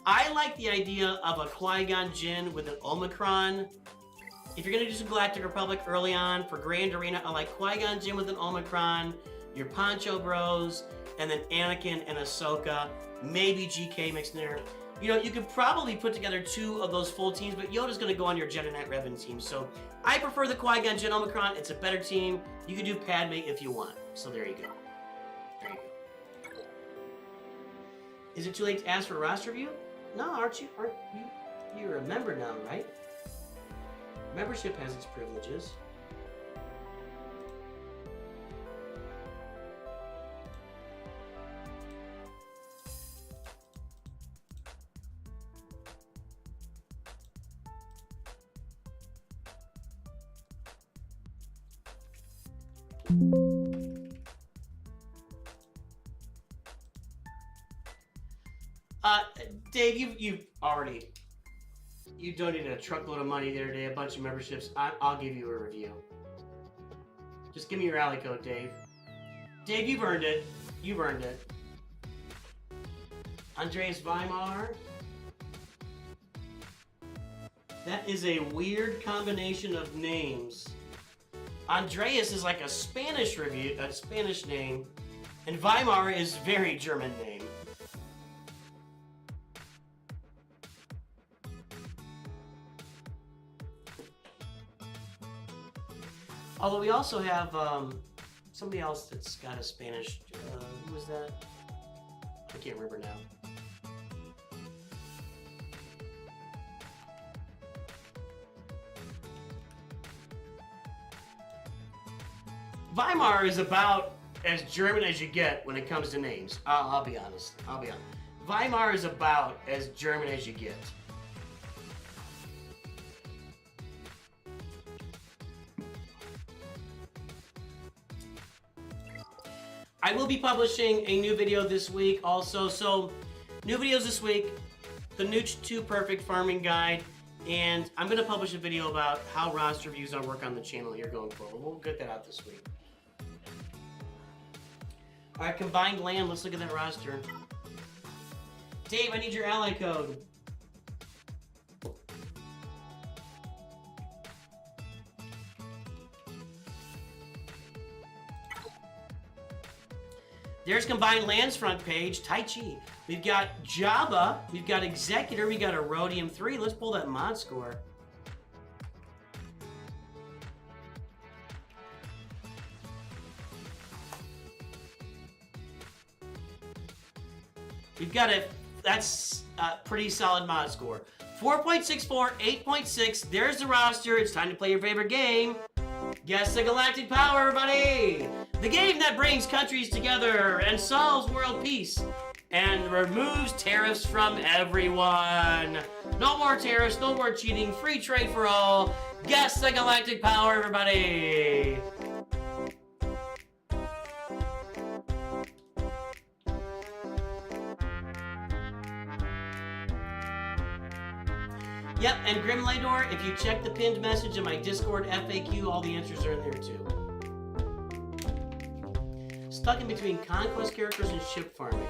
A: I like the idea of a Qui-Gon Jinn with an Omicron. If you're going to do some Galactic Republic early on for Grand Arena, I like Qui-Gon Jinn with an Omicron, your Poncho Bros, and then Anakin and Ahsoka, maybe GK mixed in there. You know, you could probably put together 2 of those full teams, but Yoda's going to go on your Jedi Knight Revan team. So I prefer the Qui-Gon Jinn Omicron. It's a better team. You can do Padme if you want. So there you go. There you go. Is it too late to ask for a roster review? No, aren't you? You're a member now, right? Membership has its privileges. Dave, you donated a truckload of money the other day, a bunch of memberships. I'll give you a review. Just give me your alley code, Dave. Dave, you've earned it. You've earned it. Andreas Vimar. That is a weird combination of names. Andreas is like a Spanish name, and Weimar is very German name. Although we also have somebody else that's got a Spanish. Who was that? I can't remember now. Weimar is about as German as you get when it comes to names. I'll be honest. Weimar is about as German as you get. I will be publishing a new video this week also. So, new videos this week. The NOOCH2 Perfect Farming Guide. And I'm going to publish a video about how roster views will work on the channel here going forward. We'll get that out this week. Alright, combined land. Let's look at that roster. Dave, I need your ally code. There's combined lands front page. Tai Chi. We've got Jabba. We've got Executor. We got a Rhodium 3. Let's pull that mod score. We've got that's a pretty solid mod score. 4.64, 8.6. There's the roster. It's time to play your favorite game. Guess the Galactic Power, everybody! The game that brings countries together and solves world peace and removes tariffs from everyone. No more tariffs, no more cheating, free trade for all. Guess the Galactic Power, everybody! Yep, and Grimlador, if you check the pinned message in my Discord FAQ, all the answers are in there too. Stuck in between conquest characters and ship farming.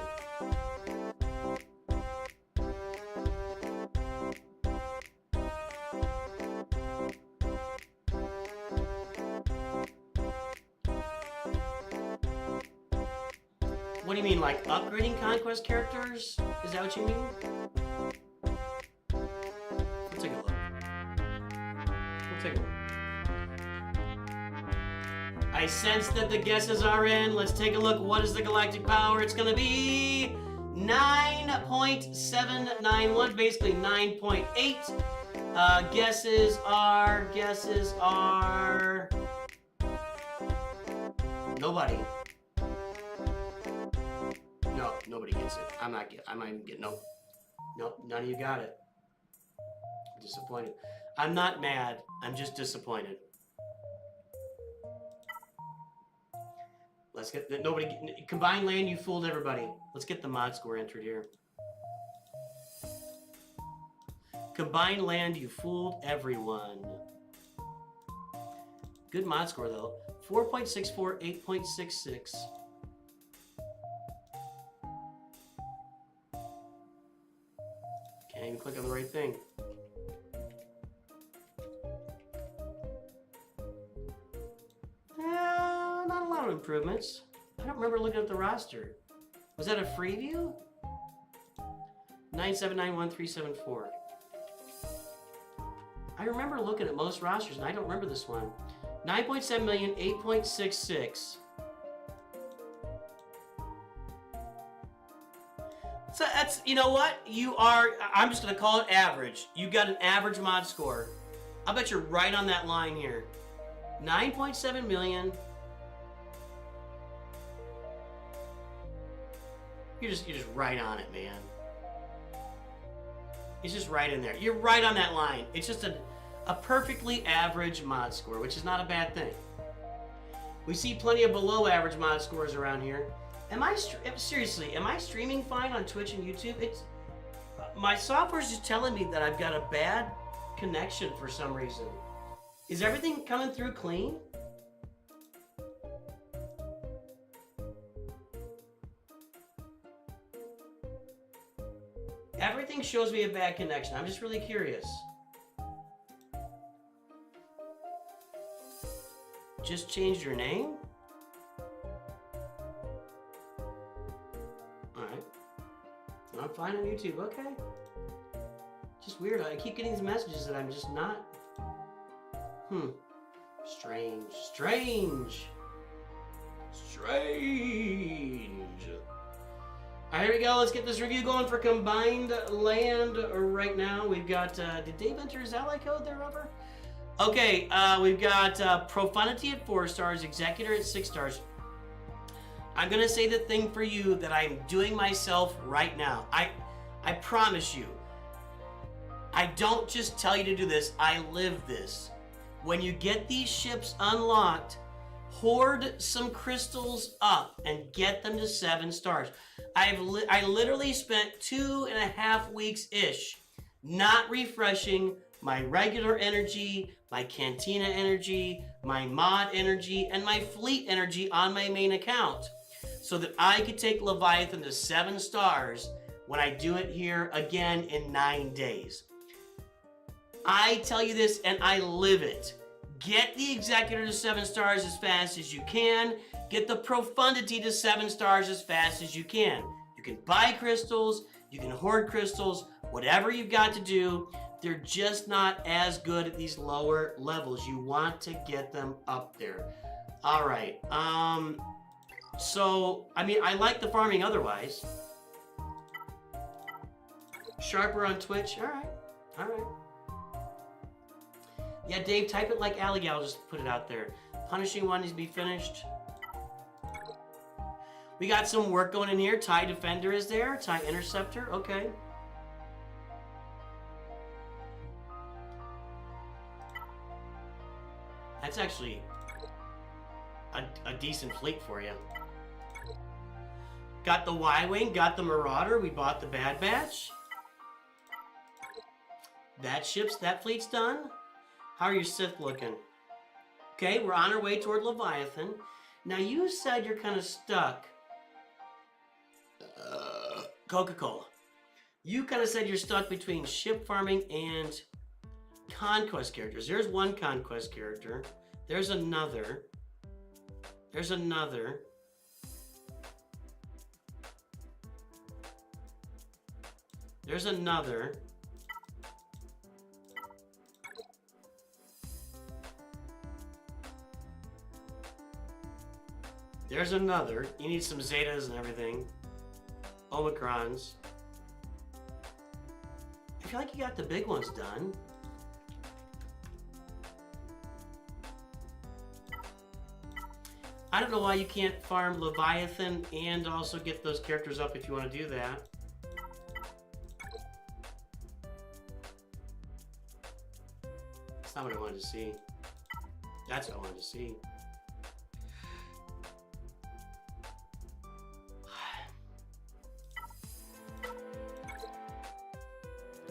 A: What do you mean, like upgrading conquest characters? Is that what you mean? Let's take a look. I sense that the guesses are in. Let's take a look. What is the Galactic Power? It's going to be 9.791, basically 9.8. Guesses are... Nobody. No, nobody gets it. I'm not even getting... Nope, none of you got it. I'm disappointed. I'm not mad. I'm just disappointed. Let's get combined land. You fooled everybody. Let's get the mod score entered here. Combined land. You fooled everyone. Good mod score though. 4.64, 8.66. Can't even click on the right thing. Not a lot of improvements. I don't remember looking at the roster. Was that a free view? 9791374. I remember looking at most rosters, and I don't remember this one. 9.7 million, 8.66. So that's, you know what? I'm just going to call it average. You got an average mod score. I bet you're right on that line here. 9.7 million. You're just right on it, man. It's just right in there. You're right on that line. It's just a perfectly average mod score, which is not a bad thing. We see plenty of below average mod scores around here. Seriously, am I streaming fine on Twitch and YouTube? My software's just telling me that I've got a bad connection for some reason. Is everything coming through clean? Everything shows me a bad connection. I'm just really curious. Just changed your name? Alright. I'm fine on YouTube, okay. Just weird, I keep getting these messages that I'm just not... Strange. Alright, here we go. Let's get this review going for Combined Land right now. We've got, did Dave enter his ally code there, Rubber? Okay, we've got Profundity at 4 stars, Executor at 6 stars. I'm gonna say the thing for you that I'm doing myself right now. I promise you, I don't just tell you to do this, I live this. When you get these ships unlocked, hoard some crystals up and get them to 7 stars. I literally spent 2.5 weeks-ish not refreshing my regular energy, my Cantina energy, my mod energy, and my fleet energy on my main account so that I could take Leviathan to 7 stars when I do it here again in 9 days. I tell you this and I live it. Get the Executor to 7 stars as fast as you can. Get the Profundity to 7 stars as fast as you can. You can buy crystals, you can hoard crystals, whatever you've got to do. They're just not as good at these lower levels. You want to get them up there. All right. So, I mean, I like the farming otherwise. Sharper on Twitch. All right. All right. Yeah, Dave, type it like Alley Gal, just put it out there. Punishing one needs to be finished. We got some work going in here. TIE Defender is there. TIE Interceptor. Okay. That's actually a decent fleet for you. Got the Y-Wing, got the Marauder. We bought the Bad Batch. That fleet's done. How are your Sith looking? Okay, we're on our way toward Leviathan. Now you said you're kind of stuck. Coca-Cola. You kind of said you're stuck between ship farming and conquest characters. There's one conquest character. There's another. There's another. There's another. There's another. You need some Zetas and everything. Omicrons. I feel like you got the big ones done. I don't know why you can't farm Leviathan and also get those characters up if you want to do that. That's not what I wanted to see. That's what I wanted to see.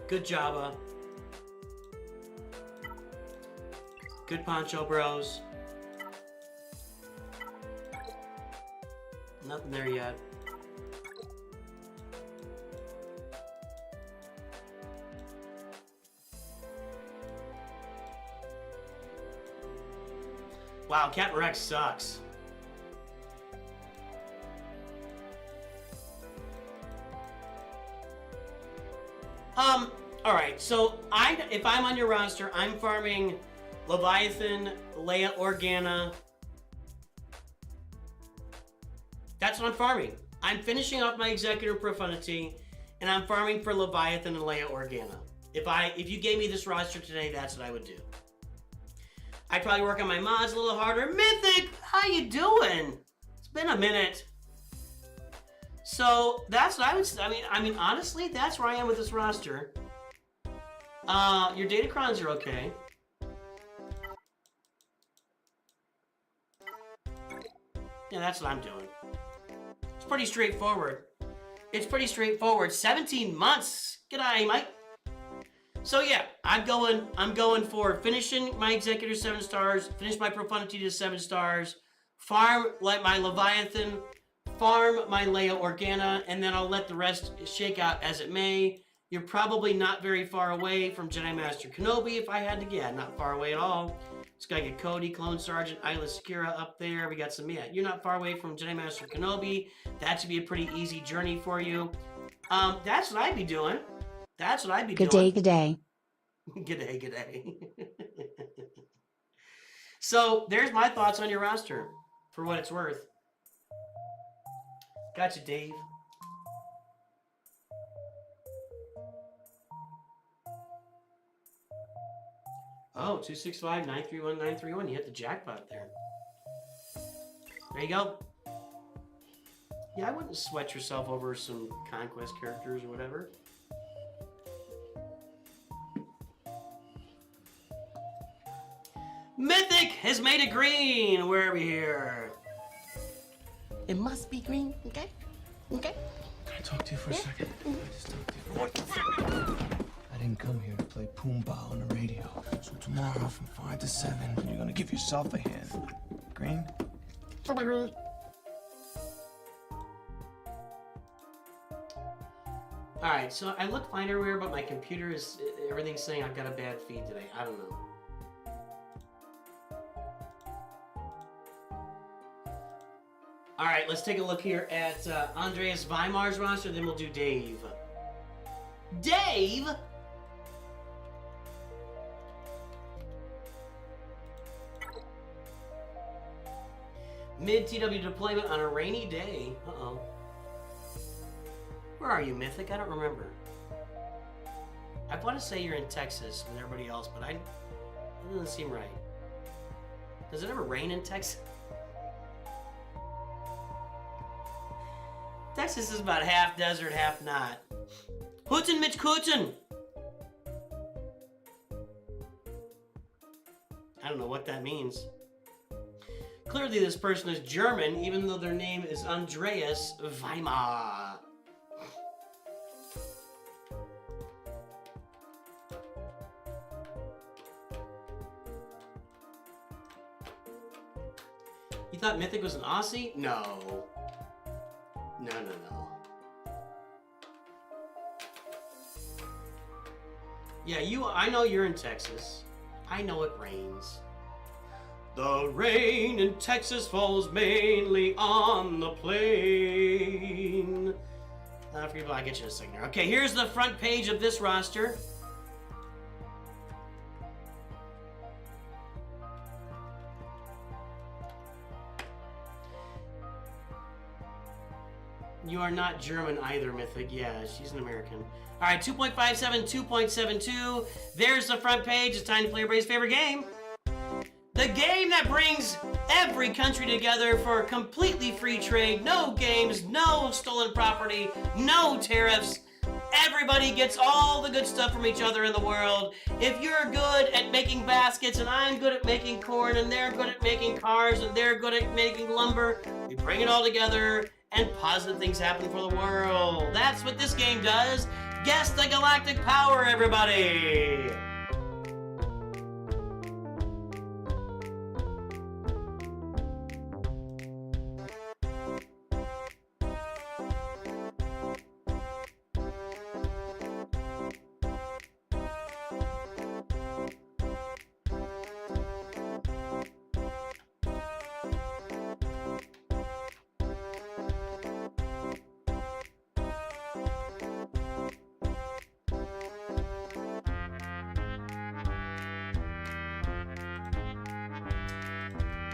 A: Good Jabba. Good Poncho Bros. Nothing there yet. Wow, Captain Rex sucks. Alright, so if I'm on your roster, I'm farming Leviathan, Leia Organa. That's what I'm farming. I'm finishing off my Executor Profundity, and I'm farming for Leviathan and Leia Organa. If you gave me this roster today, that's what I would do. I'd probably work on my mods a little harder. Mythic, how you doing? It's been a minute. So that's what I would say. I mean, honestly, that's where I am with this roster. Your Datacrons are okay. Yeah, that's what I'm doing. It's pretty straightforward. It's pretty straightforward. 17 months. G'day, mate. So yeah, I'm going for finishing my Executor 7 stars, finish my Profundity to 7 stars, farm like my Leviathan, farm my Leia Organa, and then I'll let the rest shake out as it may. You're probably not very far away from Jedi Master Kenobi, if I had to guess. Not far away at all. Just gotta get Cody, Clone Sergeant, Isla Secura up there. We got some, yeah, you're not far away from Jedi Master Kenobi. That should be a pretty easy journey for you. That's what I'd be doing. That's what I'd be doing.
B: Good day.
A: G'day. So, there's my thoughts on your roster, for what it's worth. Gotcha, Dave. Oh, 265-931-931. You hit the jackpot there. There you go. Yeah, I wouldn't sweat yourself over some conquest characters or whatever. Mythic has made it green. Where are we here? It must be green. Okay. Okay.
C: Can I talk to you for a second? Can I just talk to you for 1 second? I didn't come here to play Pumbaa on the radio. So tomorrow from 5 to 7, you're gonna give yourself a hand. Green?
A: Alright, so I look fine everywhere, but my computer is, everything's saying I've got a bad feed today. I don't know. Alright, let's take a look here at Andreas Vimar's roster, then we'll do Dave. Dave? Mid-TW deployment on a rainy day. Uh-oh. Where are you, Mythic? I don't remember. I want to say you're in Texas with everybody else, but it doesn't seem right. Does it ever rain in Texas? Texas is about half desert, half not. Hooten Mitch Kooten! I don't know what that means. Clearly this person is German, even though their name is Andreas Vimar. You thought Mythic was an Aussie? No. No. Yeah, I know you're in Texas. I know it rains. The rain in Texas falls mainly on the plain. I'll get you in a second here. Okay, here's the front page of this roster. You are not German either, Mythic. Yeah, she's an American. All right, 2.57, 2.72. There's the front page. It's time to play everybody's favorite game. The game that brings every country together for completely free trade. No games, no stolen property, no tariffs. Everybody gets all the good stuff from each other in the world. If you're good at making baskets, and I'm good at making corn, and they're good at making cars, and they're good at making lumber, we bring it all together, and positive things happen for the world. That's what this game does. Guess the galactic power, everybody!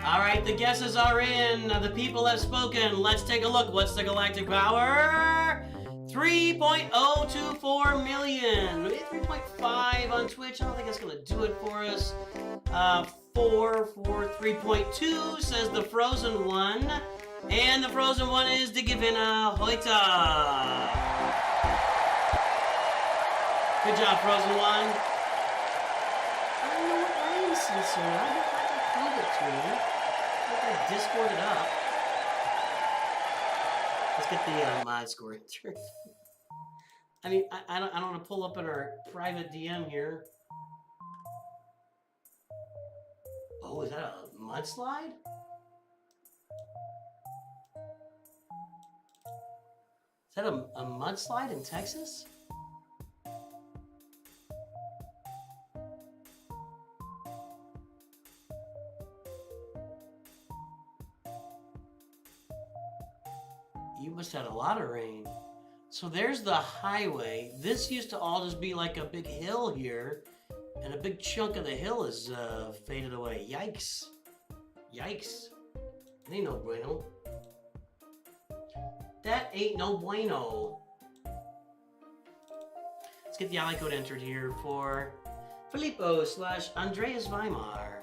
A: All right, the guesses are in. The people have spoken. Let's take a look. What's the galactic power? 3.024 million. Maybe 3.5 on Twitch. I don't think that's going to do it for us. 3.2 says the Frozen One. And the Frozen One is the Gewinner heute. Good job, Frozen One. I don't know what I am, Sensor. I don't have to prove it to me. I Discord it up. get the mod score entered. I mean, I don't want to pull up in our private DM here. Oh, is that a mudslide? Is that a mudslide in Texas? You must have had a lot of rain. So there's the highway. This used to all just be like a big hill here, and a big chunk of the hill is faded away. Yikes. Yikes. That ain't no bueno. That ain't no bueno. Let's get the ally code entered here for Filippo/Andreas Vimar.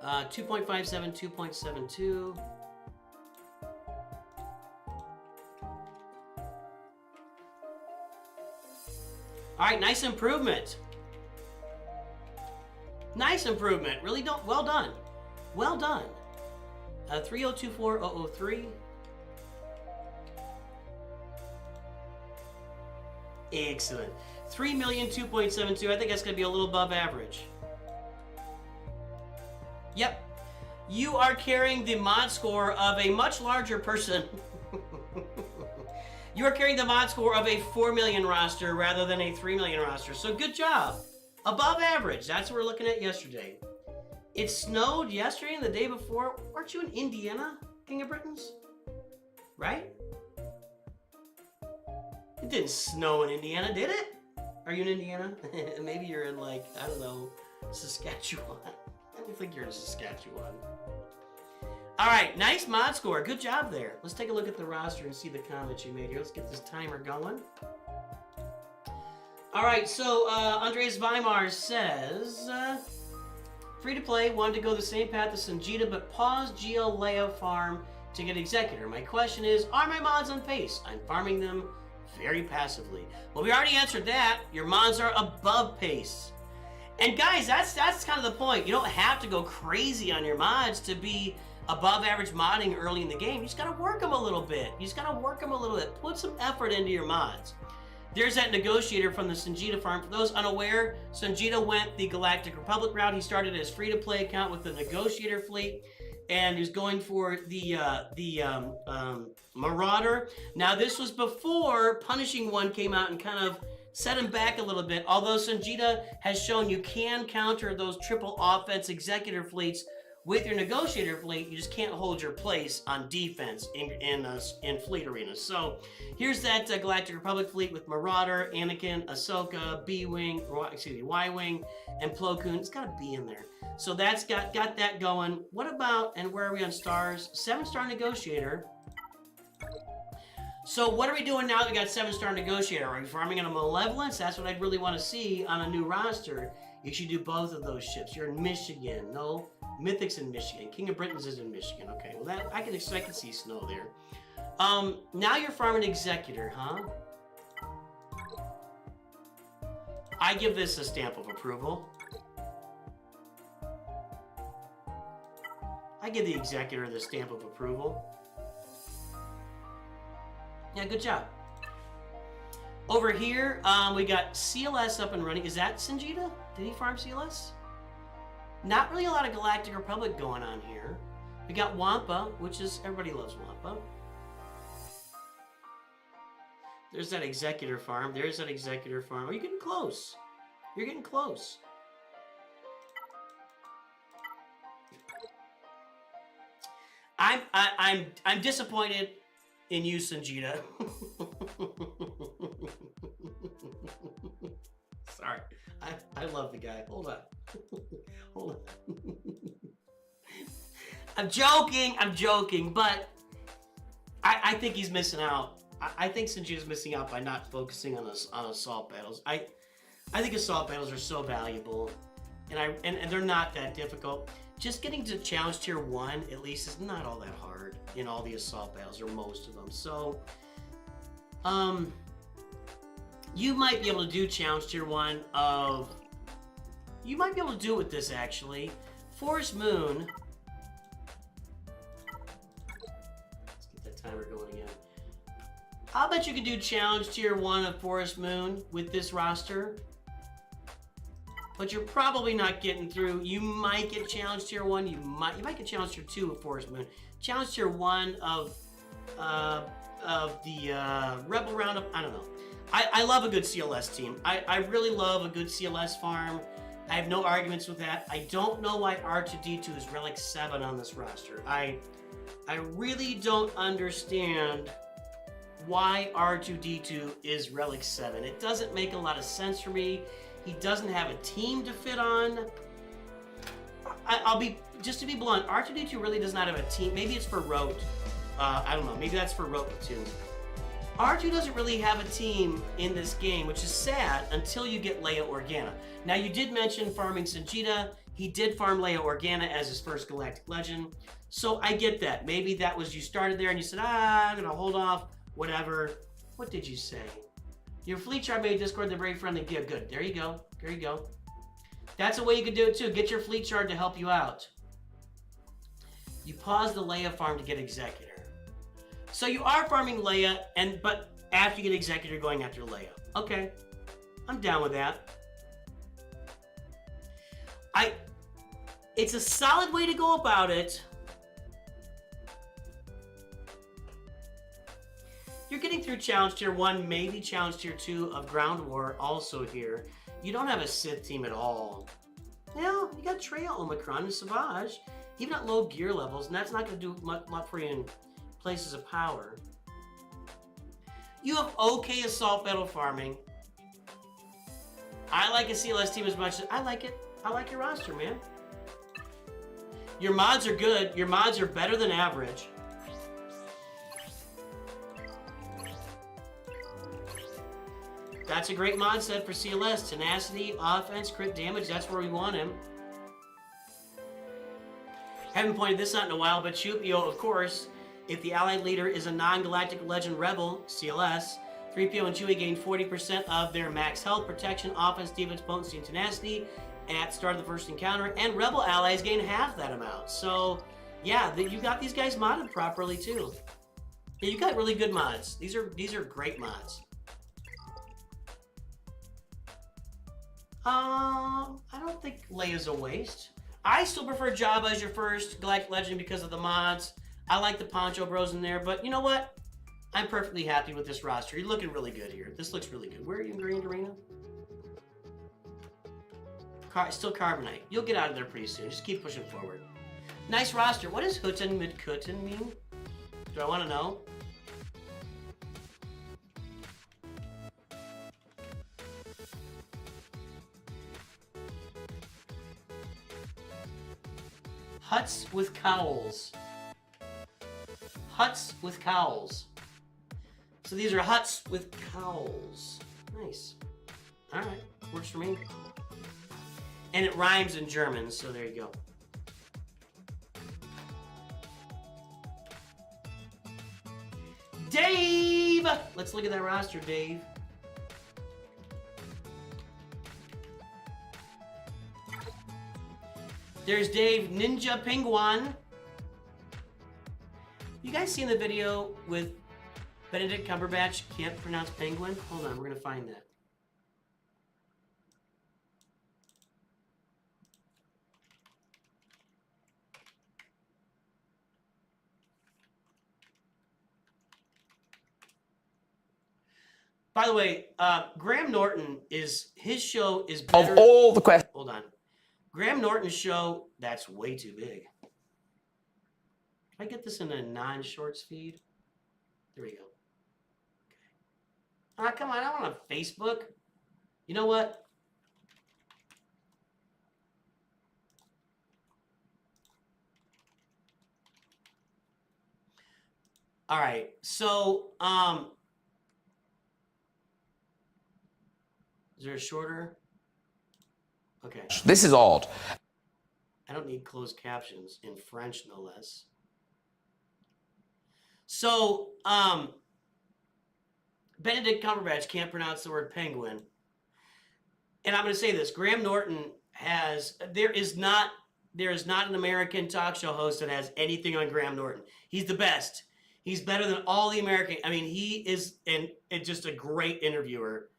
A: 2.57, 2.72. All right, nice improvement. Nice improvement. Really well done. Well done. 3024003. Excellent. 3,000,000, 2.72. I think that's going to be a little above average. Yep. You are carrying the mod score of a much larger person. You are carrying the mod score of a 4 million roster rather than a 3 million roster. So good job. Above average. That's what we're looking at yesterday. It snowed yesterday and the day before. Aren't you in Indiana, King of Britons? Right? It didn't snow in Indiana, did it? Are you in Indiana? Maybe you're in, like, I don't know, Saskatchewan. I don't think you're in Saskatchewan. All right, nice mod score. Good job there. Let's take a look at the roster and see the comments you made here. Let's get this timer going. All right, so Andreas Vimar says, free to play, wanted to go the same path as Sanjita, but paused GL Leia farm to get Executor. My question is, are my mods on pace? I'm farming them very passively. Well, we already answered that. Your mods are above pace. And guys, that's kind of the point. You don't have to go crazy on your mods to be above average modding early in the game. You just gotta work them a little bit. You just gotta work them a little bit. Put some effort into your mods. There's that negotiator from the Sanjita farm. For those unaware, Sanjita went the Galactic Republic route. He started his free-to-play account with the negotiator fleet, and he was going for the Marauder. Now, this was before Punishing One came out and kind of set him back a little bit. Although Sanjita has shown you can counter those triple offense executor fleets with your negotiator fleet, you just can't hold your place on defense in fleet arenas. So here's that Galactic Republic fleet with Marauder, Anakin, Ahsoka, B-Wing, Y-Wing, and Plo Koon. It's got a B in there. So that's got that going. What about, and where are we on stars? 7-star negotiator. So what are we doing now that we got 7-star negotiator? Are we farming on a malevolence? That's what I'd really want to see on a new roster. You should do both of those ships. You're in Michigan. No, Mythic's in Michigan. King of Britons is in Michigan. Okay, well that I can see snow there. Now you're farming Executor, huh? I give this a stamp of approval. I give the Executor the stamp of approval. Yeah, good job. Over here, we got CLS up and running. Is that Sanjita? Did he farm CLS? Not really a lot of Galactic Republic going on here. We got Wampa, which is, everybody loves Wampa. There's that Executor farm. There's that Executor farm. Oh, you're getting close. You're getting close. I'm disappointed in you, Sanjita. Sorry. I love the guy. Hold on. Hold on. I'm joking, but I think he's missing out. I think Sanjita's missing out by not focusing on assault battles. I think assault battles are so valuable, and they're not that difficult. Just getting to challenge tier 1 at least is not all that hard in all the assault battles, or most of them. So you might be able to do challenge tier 1 of, you might be able to do it with this actually. Forest Moon. timer going again. I'll bet you can do challenge tier 1 of Forest Moon with this roster. But you're probably not getting through. You might get challenge tier 1. You might get challenge tier 2 of Forest Moon. Challenge tier 1 of the Rebel Roundup. I don't know. I love a good CLS team. I really love a good CLS farm. I have no arguments with that. I don't know why R2-D2 is Relic 7 on this roster. I really don't understand why R2-D2 is Relic 7. It doesn't make a lot of sense for me. He doesn't have a team to fit on. Just to be blunt, R2-D2 really does not have a team. Maybe it's for Rote. I don't know. Maybe that's for Rote platoons. R2 doesn't really have a team in this game, which is sad until you get Leia Organa. Now, you did mention farming Sanjita. He did farm Leia Organa as his first Galactic Legend. So I get that. Maybe that was you started there and you said, I'm going to hold off, whatever. What did you say? Your fleet chart made Discord the very friendly. Yeah, good. There you go. There you go. That's a way you could do it too. Get your fleet chart to help you out. You pause the Leia farm to get Executor. So you are farming Leia, but after you get Executor, going after Leia. Okay, I'm down with that. It's a solid way to go about it. You're getting through Challenge Tier 1, maybe Challenge Tier 2 of Ground War also here. You don't have a Sith team at all. Well, you got Traya, Omicron, and Savage, even at low gear levels, and that's not going to do much for you in places of power. You have okay assault battle farming. I like a CLS team as much as I like it. I like your roster, man. Your mods are good. Your mods are better than average. That's a great mod set for CLS. Tenacity, offense, crit damage. That's where we want him. Haven't pointed this out in a while, but Chupio, of course, if the allied leader is a non-galactic legend rebel, CLS, 3PO and Chewie gain 40% of their max health, protection, offense, defense, potency, and tenacity at start of the first encounter, and rebel allies gain half that amount. So, yeah, you got these guys modded properly too. Yeah, you got really good mods. These are great mods. I don't think Leia's a waste. I still prefer Jabba as your first Galactic Legend because of the mods. I like the Poncho Bros in there, but you know what? I'm perfectly happy with this roster. You're looking really good here. This looks really good. Where are you in Green Arena? Still Carbonite. You'll get out of there pretty soon. Just keep pushing forward. Nice roster. What does Hutten mit Kutten mean? Do I want to know? Huts with cowls. Huts with cowls. So these are huts with cowls. Nice. All right, works for me. And it rhymes in German, so there you go. Dave! Let's look at that roster, Dave. There's Dave Ninja Penguin. You guys seen the video with Benedict Cumberbatch can't pronounce penguin? Hold on, we're gonna find that. By the way, Graham Norton his show is better.
B: Of all the questions.
A: Hold on. Graham Norton's show, that's way too big. Can I get this in a non-shorts feed? There we go. Okay. Come on, I want a Facebook. You know what? All right, so, is there a shorter? Okay.
B: This is odd.
A: I don't need closed captions in French, no less. So, Benedict Cumberbatch can't pronounce the word penguin. And I'm going to say this. Graham Norton there is not an American talk show host that has anything on Graham Norton. He's the best. He's better than all the American. I mean, he is and just a great interviewer.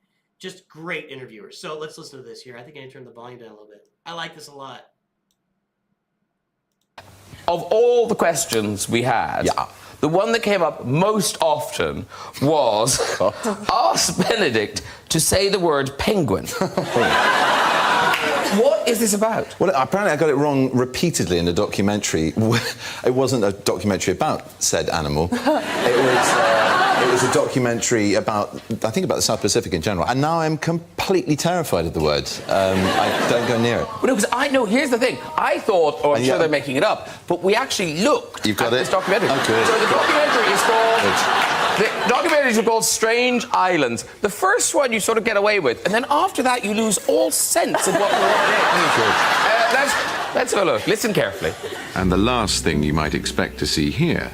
A: Just great interviewer. So let's listen to this here. I think I can turn the volume down a little bit. I like this a lot.
B: Of all the questions we had, the one that came up most often was ask Benedict to say the word penguin. What is this about?
D: Well, apparently I got it wrong repeatedly in a documentary. It wasn't a documentary about said animal. It was a documentary about, I think, about the South Pacific in general. And now I'm completely terrified of the word. I don't go near it.
B: Well, no, because I know, here's the thing. I thought, I'm sure they're making it up, but we actually looked
D: at
B: this documentary.
D: Oh, good.
B: So the documentary is called... The documentaries are called Strange Islands. The first one you sort of get away with, and then after that you lose all sense of what it is. Let's have a look. Listen carefully.
E: And the last thing you might expect to see here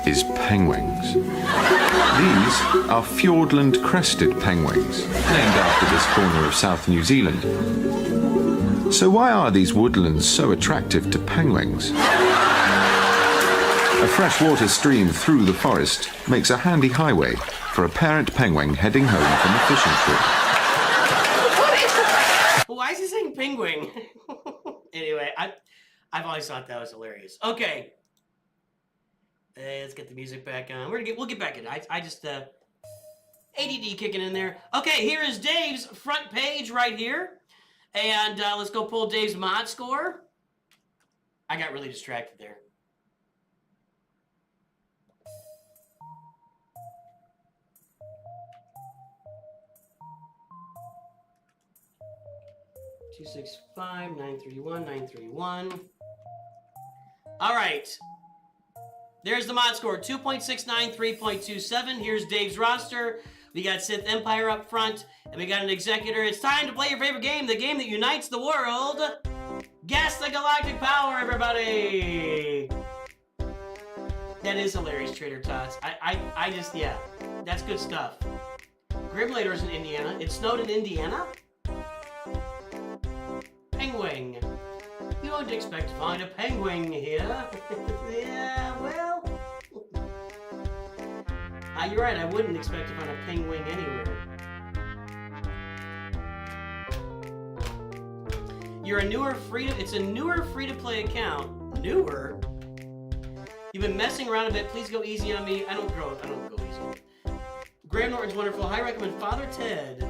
E: is penguins. These are Fiordland crested penguins, named after this corner of South New Zealand. So why are these woodlands so attractive to penguins? A freshwater stream through the forest makes a handy highway for a parent penguin heading home from a fishing trip.
A: Why is he saying penguin? Anyway, I've always thought that was hilarious. Okay. Let's get the music back on. We'll get back in. I just ADD kicking in there. Okay, here is Dave's front page right here. And let's go pull Dave's mod score. I got really distracted there. $265, $931, $931. All right. There's the mod score, 2.69, 3.27. Here's Dave's roster. We got Sith Empire up front, and we got an Executor. It's time to play your favorite game, the game that unites the world. Guess the galactic power, everybody. That is hilarious, Trader Tots. I just, yeah, that's good stuff. Grimlater's in Indiana. It snowed in Indiana? Penguin. You don't expect to find a penguin here. Yeah, well. You're right, I wouldn't expect to find a penguin anywhere. It's a newer free-to-play account. Newer? You've been messing around a bit. Please go easy on me. I don't go easy. Graham Norton's wonderful. I recommend Father Ted.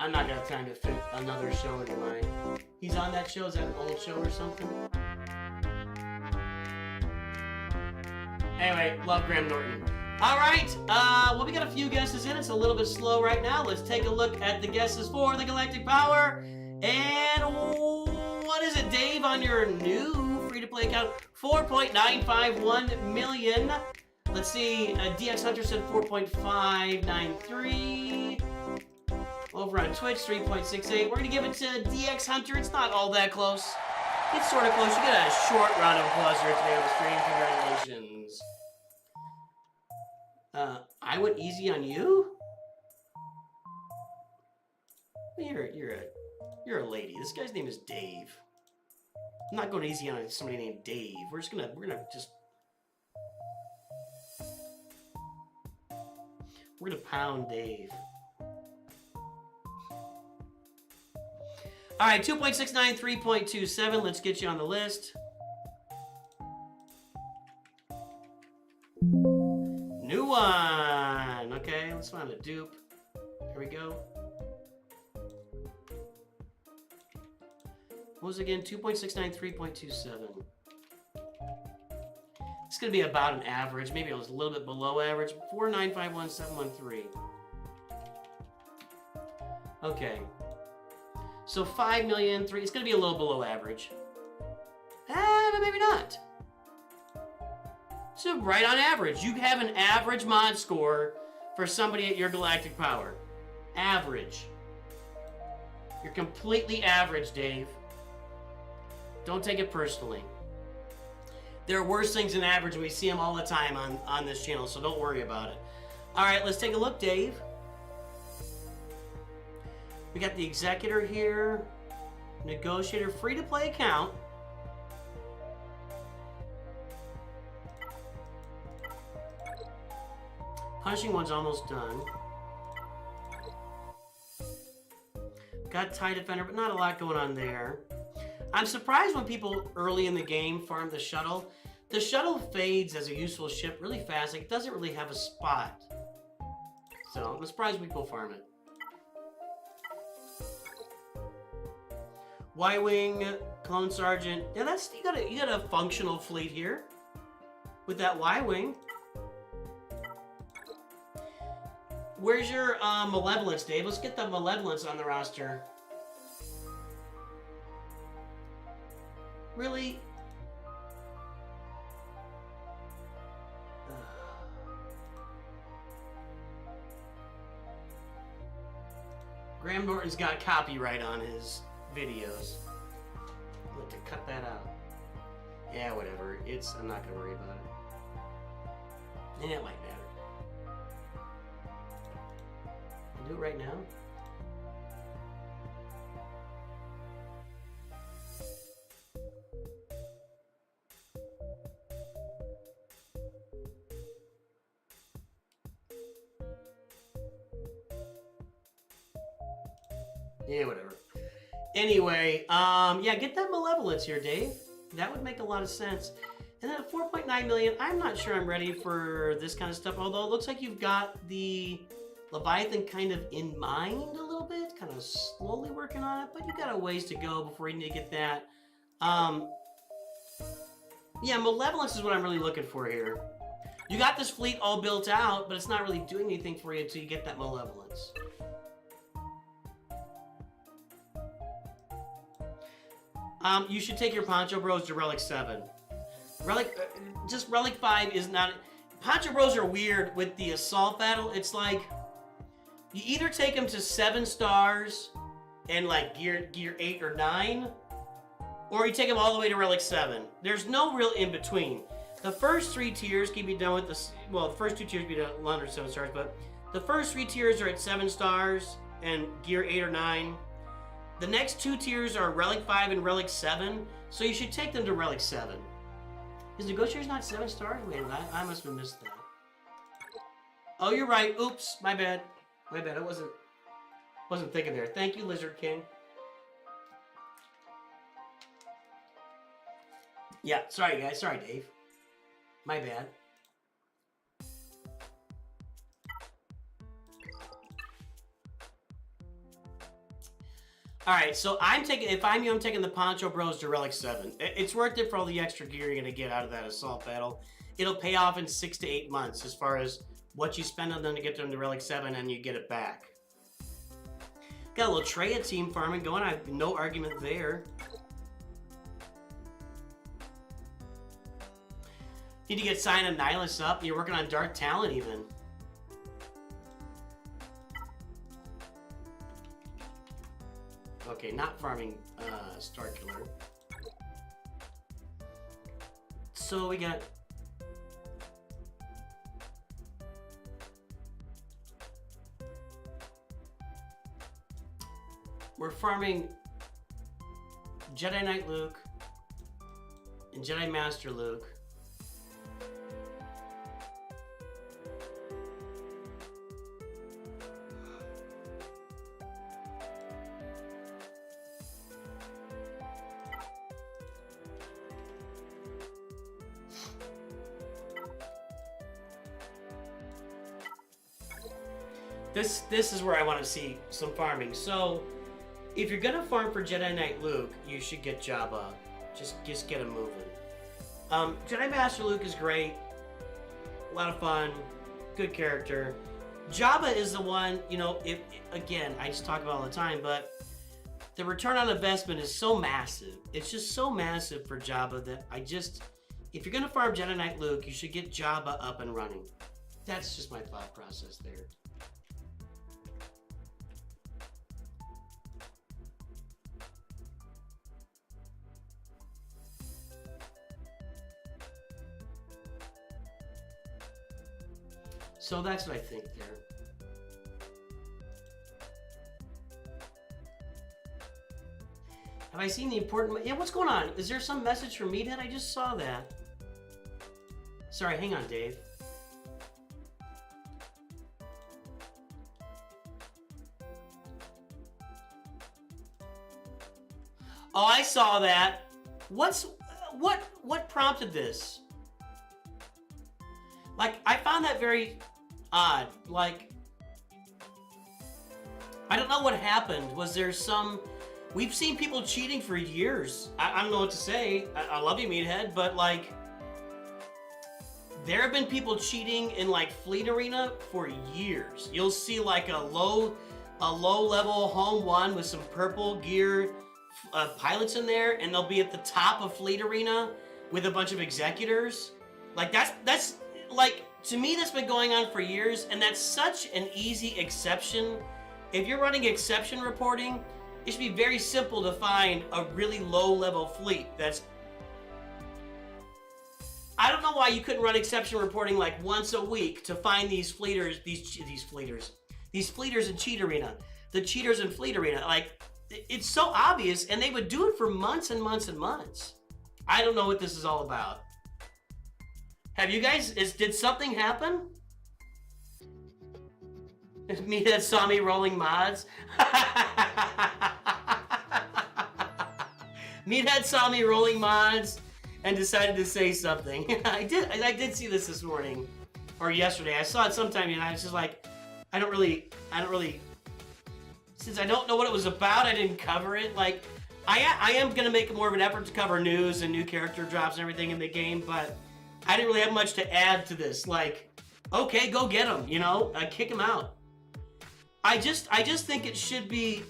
A: I'm not gonna have time to fit another show into my... He's on that show? Is that an old show or something? Anyway, love Graham Norton. All right, well, we got a few guesses in. It's a little bit slow right now. Let's take a look at the guesses for the Galactic Power. And what is it, Dave, on your new free-to-play account? 4.951 million. Let's see, DX Hunter said 4.593. Over on Twitch, 3.68. We're going to give it to DX Hunter. It's not all that close. It's sort of close. You get a short round of applause here today on the stream. Congratulations. I went easy on you? You're a lady. This guy's name is Dave. I'm not going easy on somebody named Dave. We're gonna pound Dave. All right, 2.69, 3.27. Let's get you on the list. New one. Okay, let's find a dupe. Here we go. What was it again? 2.69, 3.27. It's going to be about an average. Maybe it was a little bit below average. 4951713. Okay. So 5 million, 3, it's going to be a little below average. But maybe not. So right on average. You have an average mod score for somebody at your galactic power. Average. You're completely average, Dave. Don't take it personally. There are worse things than average, and we see them all the time on this channel, so don't worry about it. All right, let's take a look, Dave. We got the Executor here. Negotiator, free-to-play account. Punishing one's almost done. Got TIE Defender, but not a lot going on there. I'm surprised when people early in the game farm the shuttle. The shuttle fades as a useful ship really fast. Like, it doesn't really have a spot. So I'm surprised people farm it. Y-Wing, Clone Sergeant. Yeah, that's you got a functional fleet here with that Y-Wing. Where's your malevolence, Dave? Let's get the malevolence on the roster. Really? Graham Norton's got copyright on his videos. I'll have to cut that out. Yeah, whatever. I'm not gonna worry about it. And it might matter. I'll do it right now. Yeah, whatever. Anyway, yeah, get that malevolence here, Dave. That would make a lot of sense. And then 4.9 million, I'm not sure I'm ready for this kind of stuff, although it looks like you've got the Leviathan kind of in mind a little bit, kind of slowly working on it, but you've got a ways to go before you need to get that. Yeah, malevolence is what I'm really looking for here. You got this fleet all built out, but it's not really doing anything for you until you get that malevolence. You should take your Poncho Bros to Relic 7. Just Relic 5 is not... Poncho Bros are weird with the assault battle. It's like, you either take them to 7 stars and like gear 8 or 9, or you take them all the way to Relic 7. There's no real in between. The first 3 tiers can be done with the... Well, the first 2 tiers can be done under 7 stars, but the first 3 tiers are at 7 stars and gear 8 or 9. The next 2 tiers are Relic 5 and Relic 7, so you should take them to Relic 7. Is Negotiator's not 7 stars? Wait a minute, I must have missed that. Oh, you're right. Oops, my bad. My bad, I wasn't thinking there. Thank you, Lizard King. Yeah, sorry guys, sorry Dave. My bad. Alright, so if I'm you, I'm taking the Poncho Bros to Relic 7. It's worth it for all the extra gear you're going to get out of that assault battle. It'll pay off in 6 to 8 months as far as what you spend on them to get them to Relic 7 and you get it back. Got a little Treya team farming going, I have no argument there. Need to get Sign of Nihilus up, you're working on Dark Talon even. Okay, not farming Star Killer. So we got... We're farming Jedi Knight Luke and Jedi Master Luke. This is where I want to see some farming. So, if you're gonna farm for Jedi Knight Luke, you should get Jabba. Just get him moving. Jedi Master Luke is great. A lot of fun. Good character. Jabba is the one, you know, again, I just talk about it all the time, but the return on investment is so massive. It's just so massive for Jabba that if you're gonna farm Jedi Knight Luke, you should get Jabba up and running. That's just my thought process there. So that's what I think there. Have I seen the important... Yeah, what's going on? Is there some message from Meathead? I just saw that. Sorry, hang on, Dave. Oh, I saw that. What prompted this? Like, I found that very odd. Like, I don't know what happened. Was there some... We've seen people cheating for years. I don't know what to say. I love you, Meathead, but like, there have been people cheating in like Fleet Arena for years. You'll see like a low level home one with some purple gear pilots in there, and they'll be at the top of Fleet Arena with a bunch of executors. Like that's like, to me, that's been going on for years, and that's such an easy exception. If you're running exception reporting, it should be very simple to find a really low-level fleet that's... I don't know why you couldn't run exception reporting like once a week to find these fleeters in Cheat Arena, the cheaters in Fleet Arena. Like, it's so obvious, and they would do it for months and months and months. I don't know what this is all about. Have you guys... Did something happen? Meathead saw me rolling mods. Meathead saw me rolling mods and decided to say something. I did see this morning or yesterday. I saw it sometime, and I was just like, I don't really. Since I don't know what it was about, I didn't cover it. Like, I am gonna make more of an effort to cover news and new character drops and everything in the game, but I didn't really have much to add to this. Like, okay, go get him. You know, kick him out. I just think it should be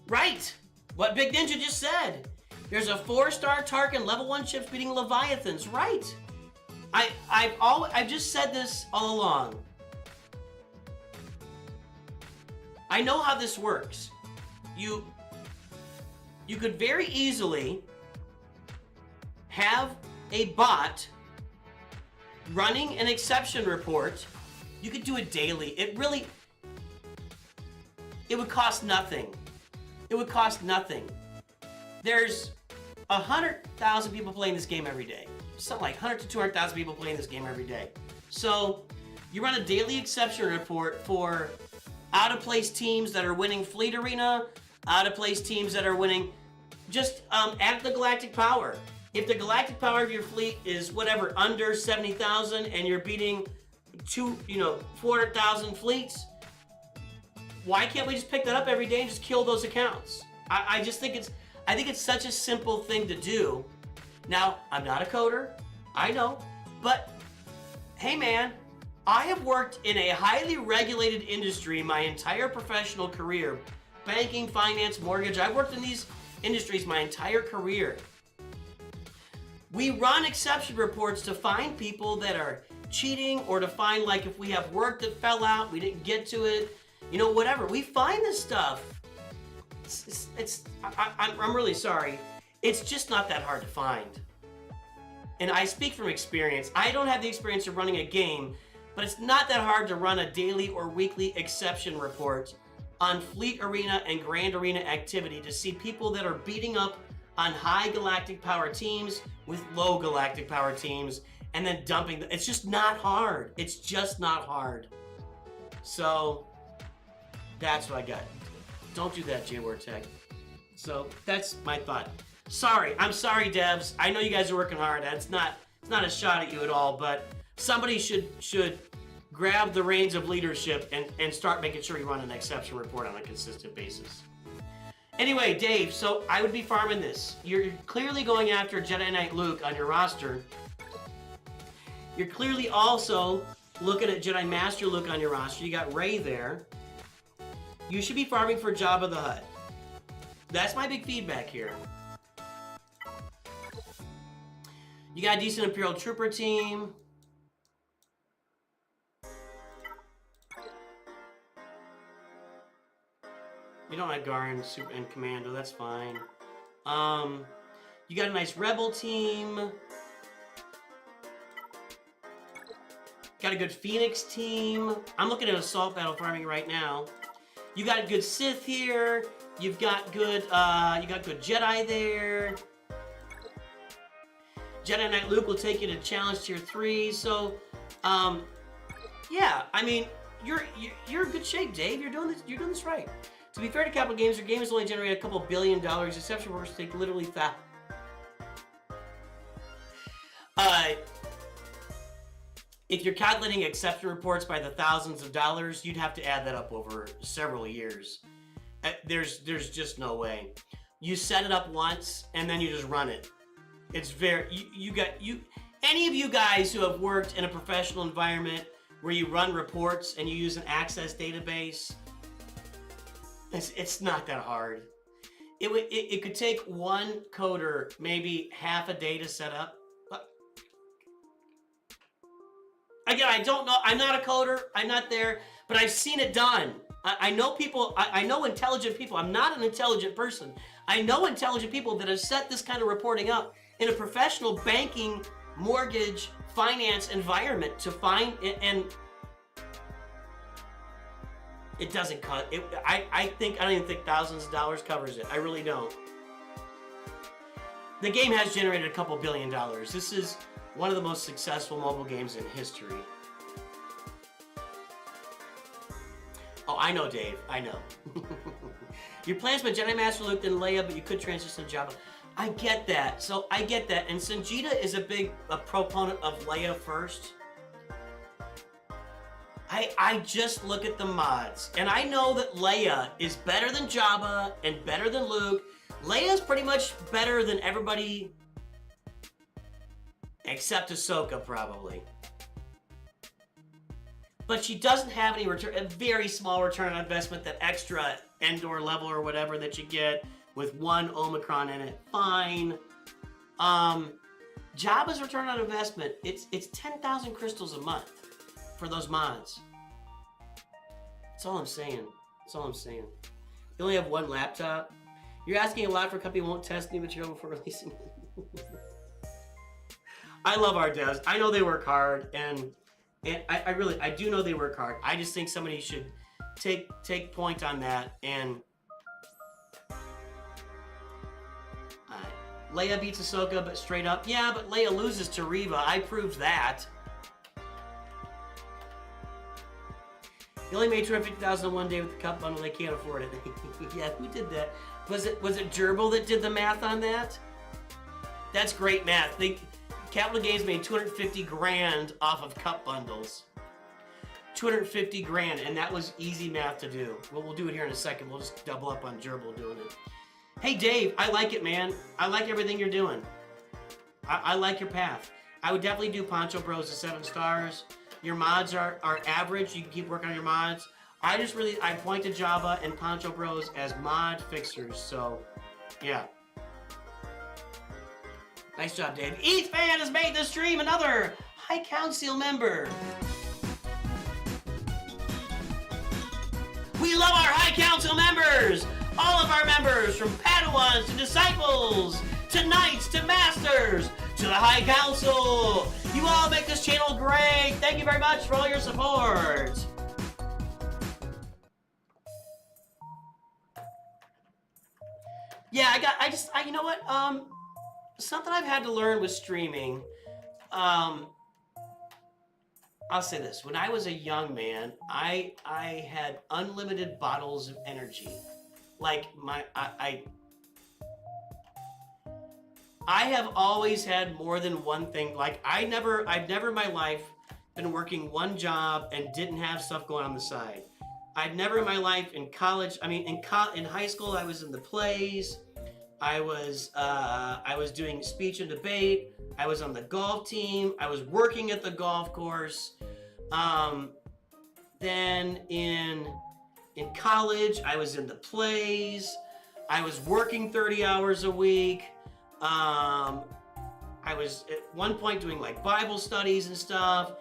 A: right. What Big Ninja just said. There's a 4-star Tarkin level 1 ships beating Leviathans. Right. I've just said this all along. I know how this works. You could very easily have a bot running an exception report. You could do it daily. It would cost nothing. It would cost nothing. There's 100,000 people playing this game every day. Something like 100 to 200,000 people playing this game every day. So you run a daily exception report for out-of-place teams that are winning Fleet Arena, out-of-place teams that are winning. Just add the galactic power. If the galactic power of your fleet is whatever, under 70,000, and you're beating 400,000 fleets, why can't we just pick that up every day and just kill those accounts? I think it's such a simple thing to do. Now, I'm not a coder, I know, but hey man, I have worked in a highly regulated industry my entire professional career. Banking, finance, mortgage, I've worked in these industries my entire career. We run exception reports to find people that are cheating, or to find, like, if we have work that fell out, we didn't get to it, you know, whatever. We find this stuff. I'm really sorry. It's just not that hard to find. And I speak from experience. I don't have the experience of running a game, but it's not that hard to run a daily or weekly exception report on Fleet Arena and Grand Arena activity to see people that are beating up on high galactic power teams with low galactic power teams, and then dumping them. It's just not hard. It's just not hard. So that's what I got. Don't do that, J-Word Tech. So that's my thought. Sorry, I'm sorry, devs. I know you guys are working hard. It's not a shot at you at all, but somebody should grab the reins of leadership and start making sure you run an exception report on a consistent basis. Anyway, Dave, so I would be farming this. You're clearly going after Jedi Knight Luke on your roster. You're clearly also looking at Jedi Master Luke on your roster. You got Rey there. You should be farming for Jabba the Hutt. That's my big feedback here. You got a decent Imperial Trooper team. You don't have Garn, Super, and Commando, that's fine. You got a nice Rebel team. got a good Phoenix team. I'm looking at Assault Battle Farming right now. You got a good Sith here. You've got good, good Jedi there. Jedi Knight Luke will take you to Challenge Tier 3. So, yeah, I mean, you're in good shape, Dave. You're doing this right. To be fair to Capital Games, your game has only generated a couple $1 billion. Exception workers take literally if you're calculating exception reports by the thousands of dollars, you'd have to add that up over several years. There's just no way. You set it up once and then you just run it. It's very any of you guys who have worked in a professional environment where you run reports and you use an access database, it's not that hard. It could take one coder maybe half a day to set up. Again, I don't know. I'm not a coder. I'm not there, but I've seen it done. I know people. I know intelligent people. I'm not an intelligent person. I know intelligent people that have set this kind of reporting up in a professional banking, mortgage, finance environment to find it, and it doesn't cut. I don't even think thousands of dollars covers it. I really don't. The game has generated a couple $1 billion. This is one of the most successful mobile games in history. Oh, I know, Dave. I know. Your plan's been Jedi Master Luke and Leia, but you could transition to Jabba. I get that. So I get that. And Sanjita is a proponent of Leia first. I just look at the mods, and I know that Leia is better than Jabba and better than Luke. Leia's pretty much better than everybody except Ahsoka, probably. But she doesn't have any return, a very small return on investment, that extra Endor level or whatever that you get with one Omicron in it. Fine. Jabba's return on investment, it's 10,000 crystals a month for those mods. That's all I'm saying. That's all I'm saying. You only have one laptop. You're asking a lot for a company who won't test new material before releasing it. I love our devs. I know they work hard, and I do know they work hard. I just think somebody should take point on that. And Leia beats Ahsoka, but straight up, yeah, but Leia loses to Reva. I proved that. They only made $250,000 in one day with the cup bundle. They can't afford it. Yeah, who did that? Was it Gerbil that did the math on that? That's great math. Capital Games made 250 grand off of cup bundles. 250 grand, and that was easy math to do. Well, we'll do it here in a second. We'll just double up on Gerbil doing it. Hey, Dave, I like it, man. I like everything you're doing. I like your path. I would definitely do Poncho Bros to 7 stars. Your mods are average. You can keep working on your mods. I point to Java and Poncho Bros as mod fixers. So, yeah. Nice job, Dave. Each fan has made the stream another High Council member. We love our High Council members. All of our members, from Padawans to Disciples, to Knights to Masters, to the High Council. You all make this channel great. Thank you very much for all your support. Yeah, you know what? Something I've had to learn with streaming. I'll say this: when I was a young man, I had unlimited bottles of energy. Like I have always had more than one thing. Like I've never in my life been working one job and didn't have stuff going on the side. I've never in my life in college. I mean, in high school, I was in the plays. I was doing speech and debate. I was on the golf team. I was working at the golf course. Then in college, I was in the plays. I was working 30 hours a week. I was at one point doing like Bible studies and stuff.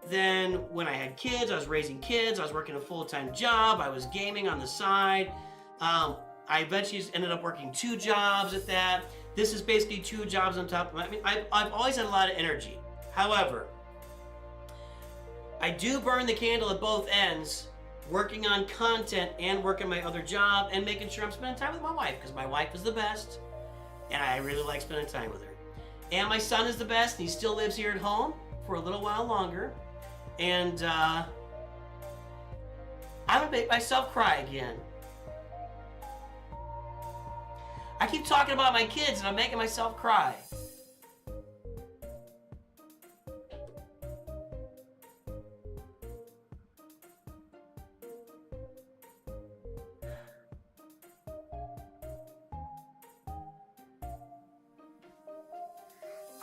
A: Then when I had kids, I was raising kids. I was working a full-time job. I was gaming on the side. I eventually ended up working 2 jobs at that. This is basically 2 jobs on top. I mean, I've always had a lot of energy. However, I do burn the candle at both ends, working on content and working my other job and making sure I'm spending time with my wife, because my wife is the best and I really like spending time with her. And my son is the best, and he still lives here at home for a little while longer. And I'm gonna make myself cry again. I keep talking about my kids and I'm making myself cry.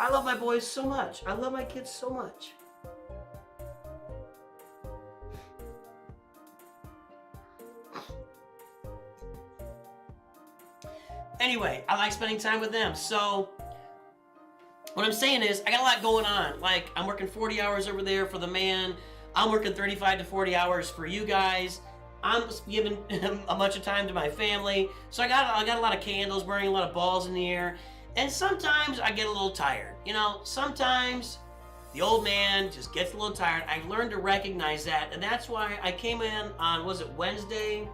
A: I love my boys so much. I love my kids so much. Anyway, I like spending time with them. So what I'm saying is I got a lot going on. Like, I'm working 40 hours over there for the man. I'm working 35 to 40 hours for you guys. I'm giving a bunch of time to my family. So I got a lot of candles burning, a lot of balls in the air. And sometimes I get a little tired. You know, sometimes the old man just gets a little tired. I've learned to recognize that. And that's why I came in on, was it Wednesday?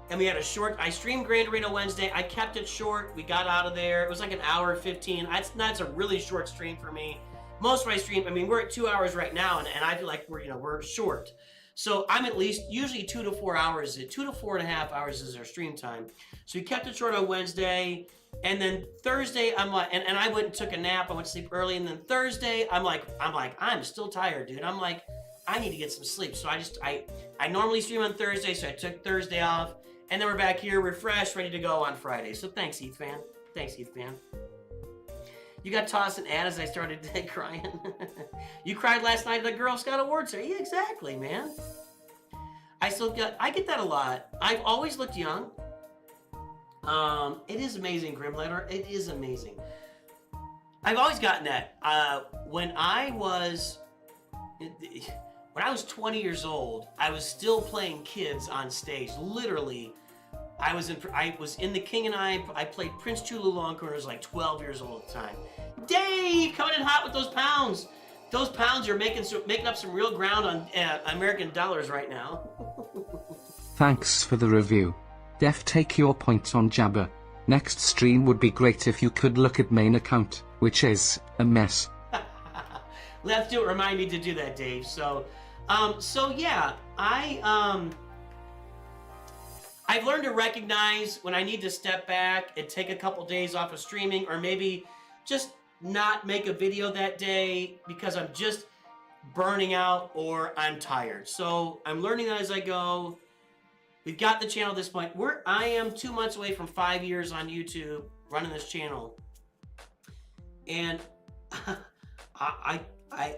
A: And we had a short, I streamed Gran Torino Wednesday. I kept it short. We got out of there. It was like an hour 15. That's a really short stream for me. Most of my stream, I mean, we're at 2 hours right now, and I feel like we're short. So I'm at least usually 2 to 4 hours, 2 to 4.5 hours is our stream time. So we kept it short on Wednesday. And then Thursday, I'm like, and I went and took a nap. I went to sleep early. And then Thursday, I'm still tired, dude. I'm like, I need to get some sleep. So I normally stream on Thursday, so I took Thursday off. And then we're back here, refreshed, ready to go on Friday. So thanks, Heath fan. Thanks, Heath fan. You got tossed an ad as I started crying. You cried last night at the Girl Scout Awards. Yeah, exactly, man. I get that a lot. I've always looked young. It is amazing, Grimletter. It is amazing. I've always gotten that. When I was 20 years old, I was still playing kids on stage. Literally, I was in The King and I played Prince Chululong when I was like 12 years old at the time. Dave, coming in hot with those pounds. Those pounds are making up some real ground on American dollars right now.
F: Thanks for the review. Def, take your points on Jabba. Next stream would be great if you could look at main account, which is a mess.
A: Let's do it. Remind me to do that, Dave. So yeah, I've learned to recognize when I need to step back and take a couple days off of streaming, or maybe just not make a video that day because I'm just burning out or I'm tired. So I'm learning that as I go. We've got the channel at this point. I am 2 months away from 5 years on YouTube running this channel. And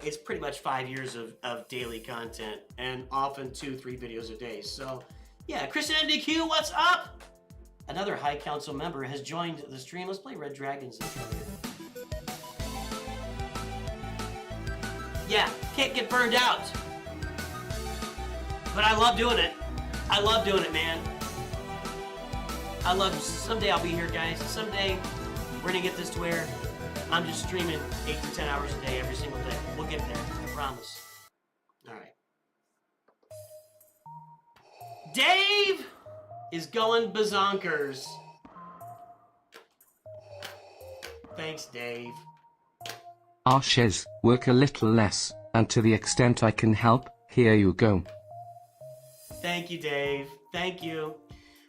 A: it's pretty much 5 years of daily content and often 2-3 videos a day. So yeah, Kristen MDQ, what's up? Another High Council member has joined the stream. Let's play Red Dragons intro here. Yeah, can't get burned out. But I love doing it. I love doing it, man. Someday I'll be here, guys. Someday we're gonna get this to where I'm just streaming 8 to 10 hours a day every single day. We'll get there, I promise. All right. Dave is going bazonkers. Thanks, Dave.
F: Ashes, work a little less, and to the extent I can help, here you go.
A: Thank you, Dave. Thank you.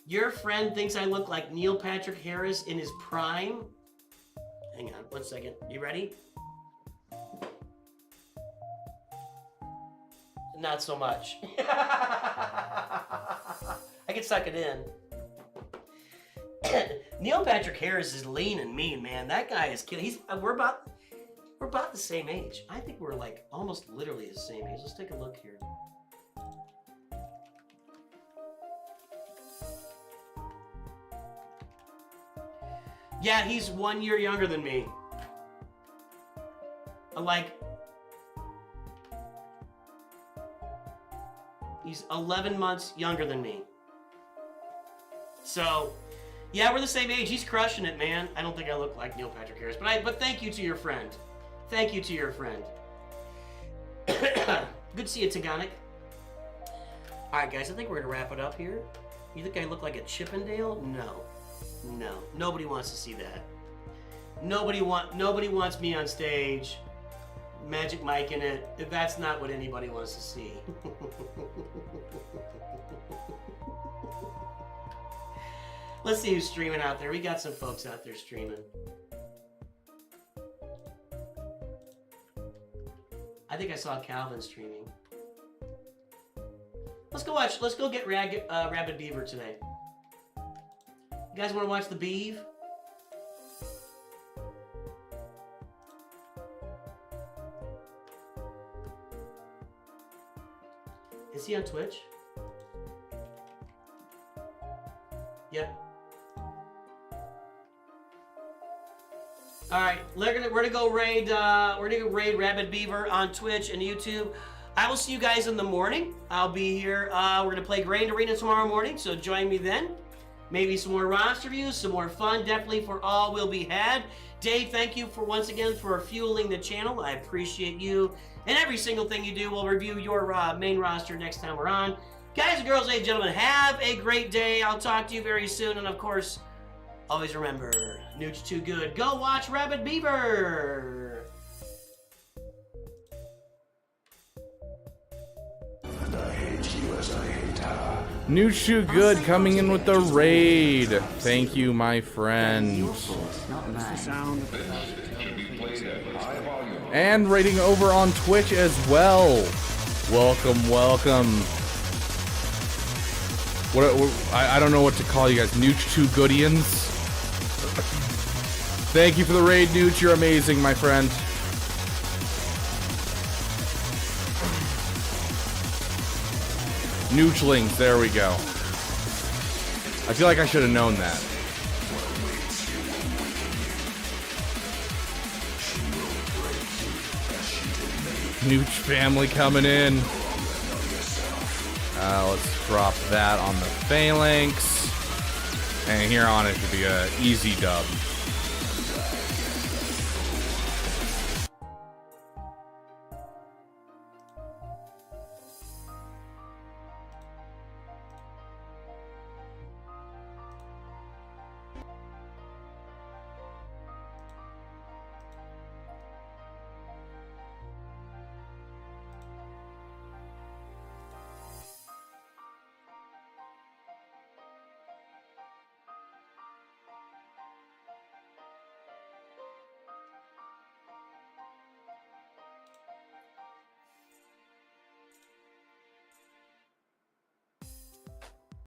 A: Your friend thinks I look like Neil Patrick Harris in his prime. Hang on, 1 second. You ready? Not so much. I can suck it in. Neil Patrick Harris is lean and mean, man. That guy is kidding. We're about the same age. I think we're like almost literally the same age. Let's take a look here. Yeah, he's 1 year younger than me. He's 11 months younger than me. So, yeah, we're the same age. He's crushing it, man. I don't think I look like Neil Patrick Harris, but thank you to your friend. Thank you to your friend. Good to see you, Taganik. All right, guys, I think we're gonna wrap it up here. You think I look like a Chippendale? No, no, nobody wants to see that. Nobody wants me on stage, Magic Mike in it. If that's not what anybody wants to see. Let's see who's streaming out there. We got some folks out there streaming. I think I saw Calvin streaming. Let's go watch. Let's go get Rabid Beaver today. You guys want to watch the Beeve? Is he on Twitch? Yep. All right, we're gonna go raid. We're gonna go raid Rabid Beaver on Twitch and YouTube. I will see you guys in the morning. I'll be here. We're gonna play Grand Arena tomorrow morning, so join me then. Maybe some more roster views, some more fun. Definitely for all will be had. Dave, thank you for once again for fueling the channel. I appreciate you and every single thing you do. We'll review your main roster next time we're on. Guys and girls, ladies and gentlemen, have a great day. I'll talk to you very soon, and of course, always remember, NOOCH2GUD. Go watch Rabid Beaver!
C: And I hate you as I hate her.
G: NOOCH2GUD coming in with the raid. Thank you, my friend. And raiding over on Twitch as well. Welcome, welcome. I don't know what to call you guys. NOOCH2GUDians. Thank you for the raid, Nooch. You're amazing, my friend. Noochlings, there we go. I feel like I should have known that. Nooch family coming in. Let's drop that on the phalanx. And here on it should be an easy dub.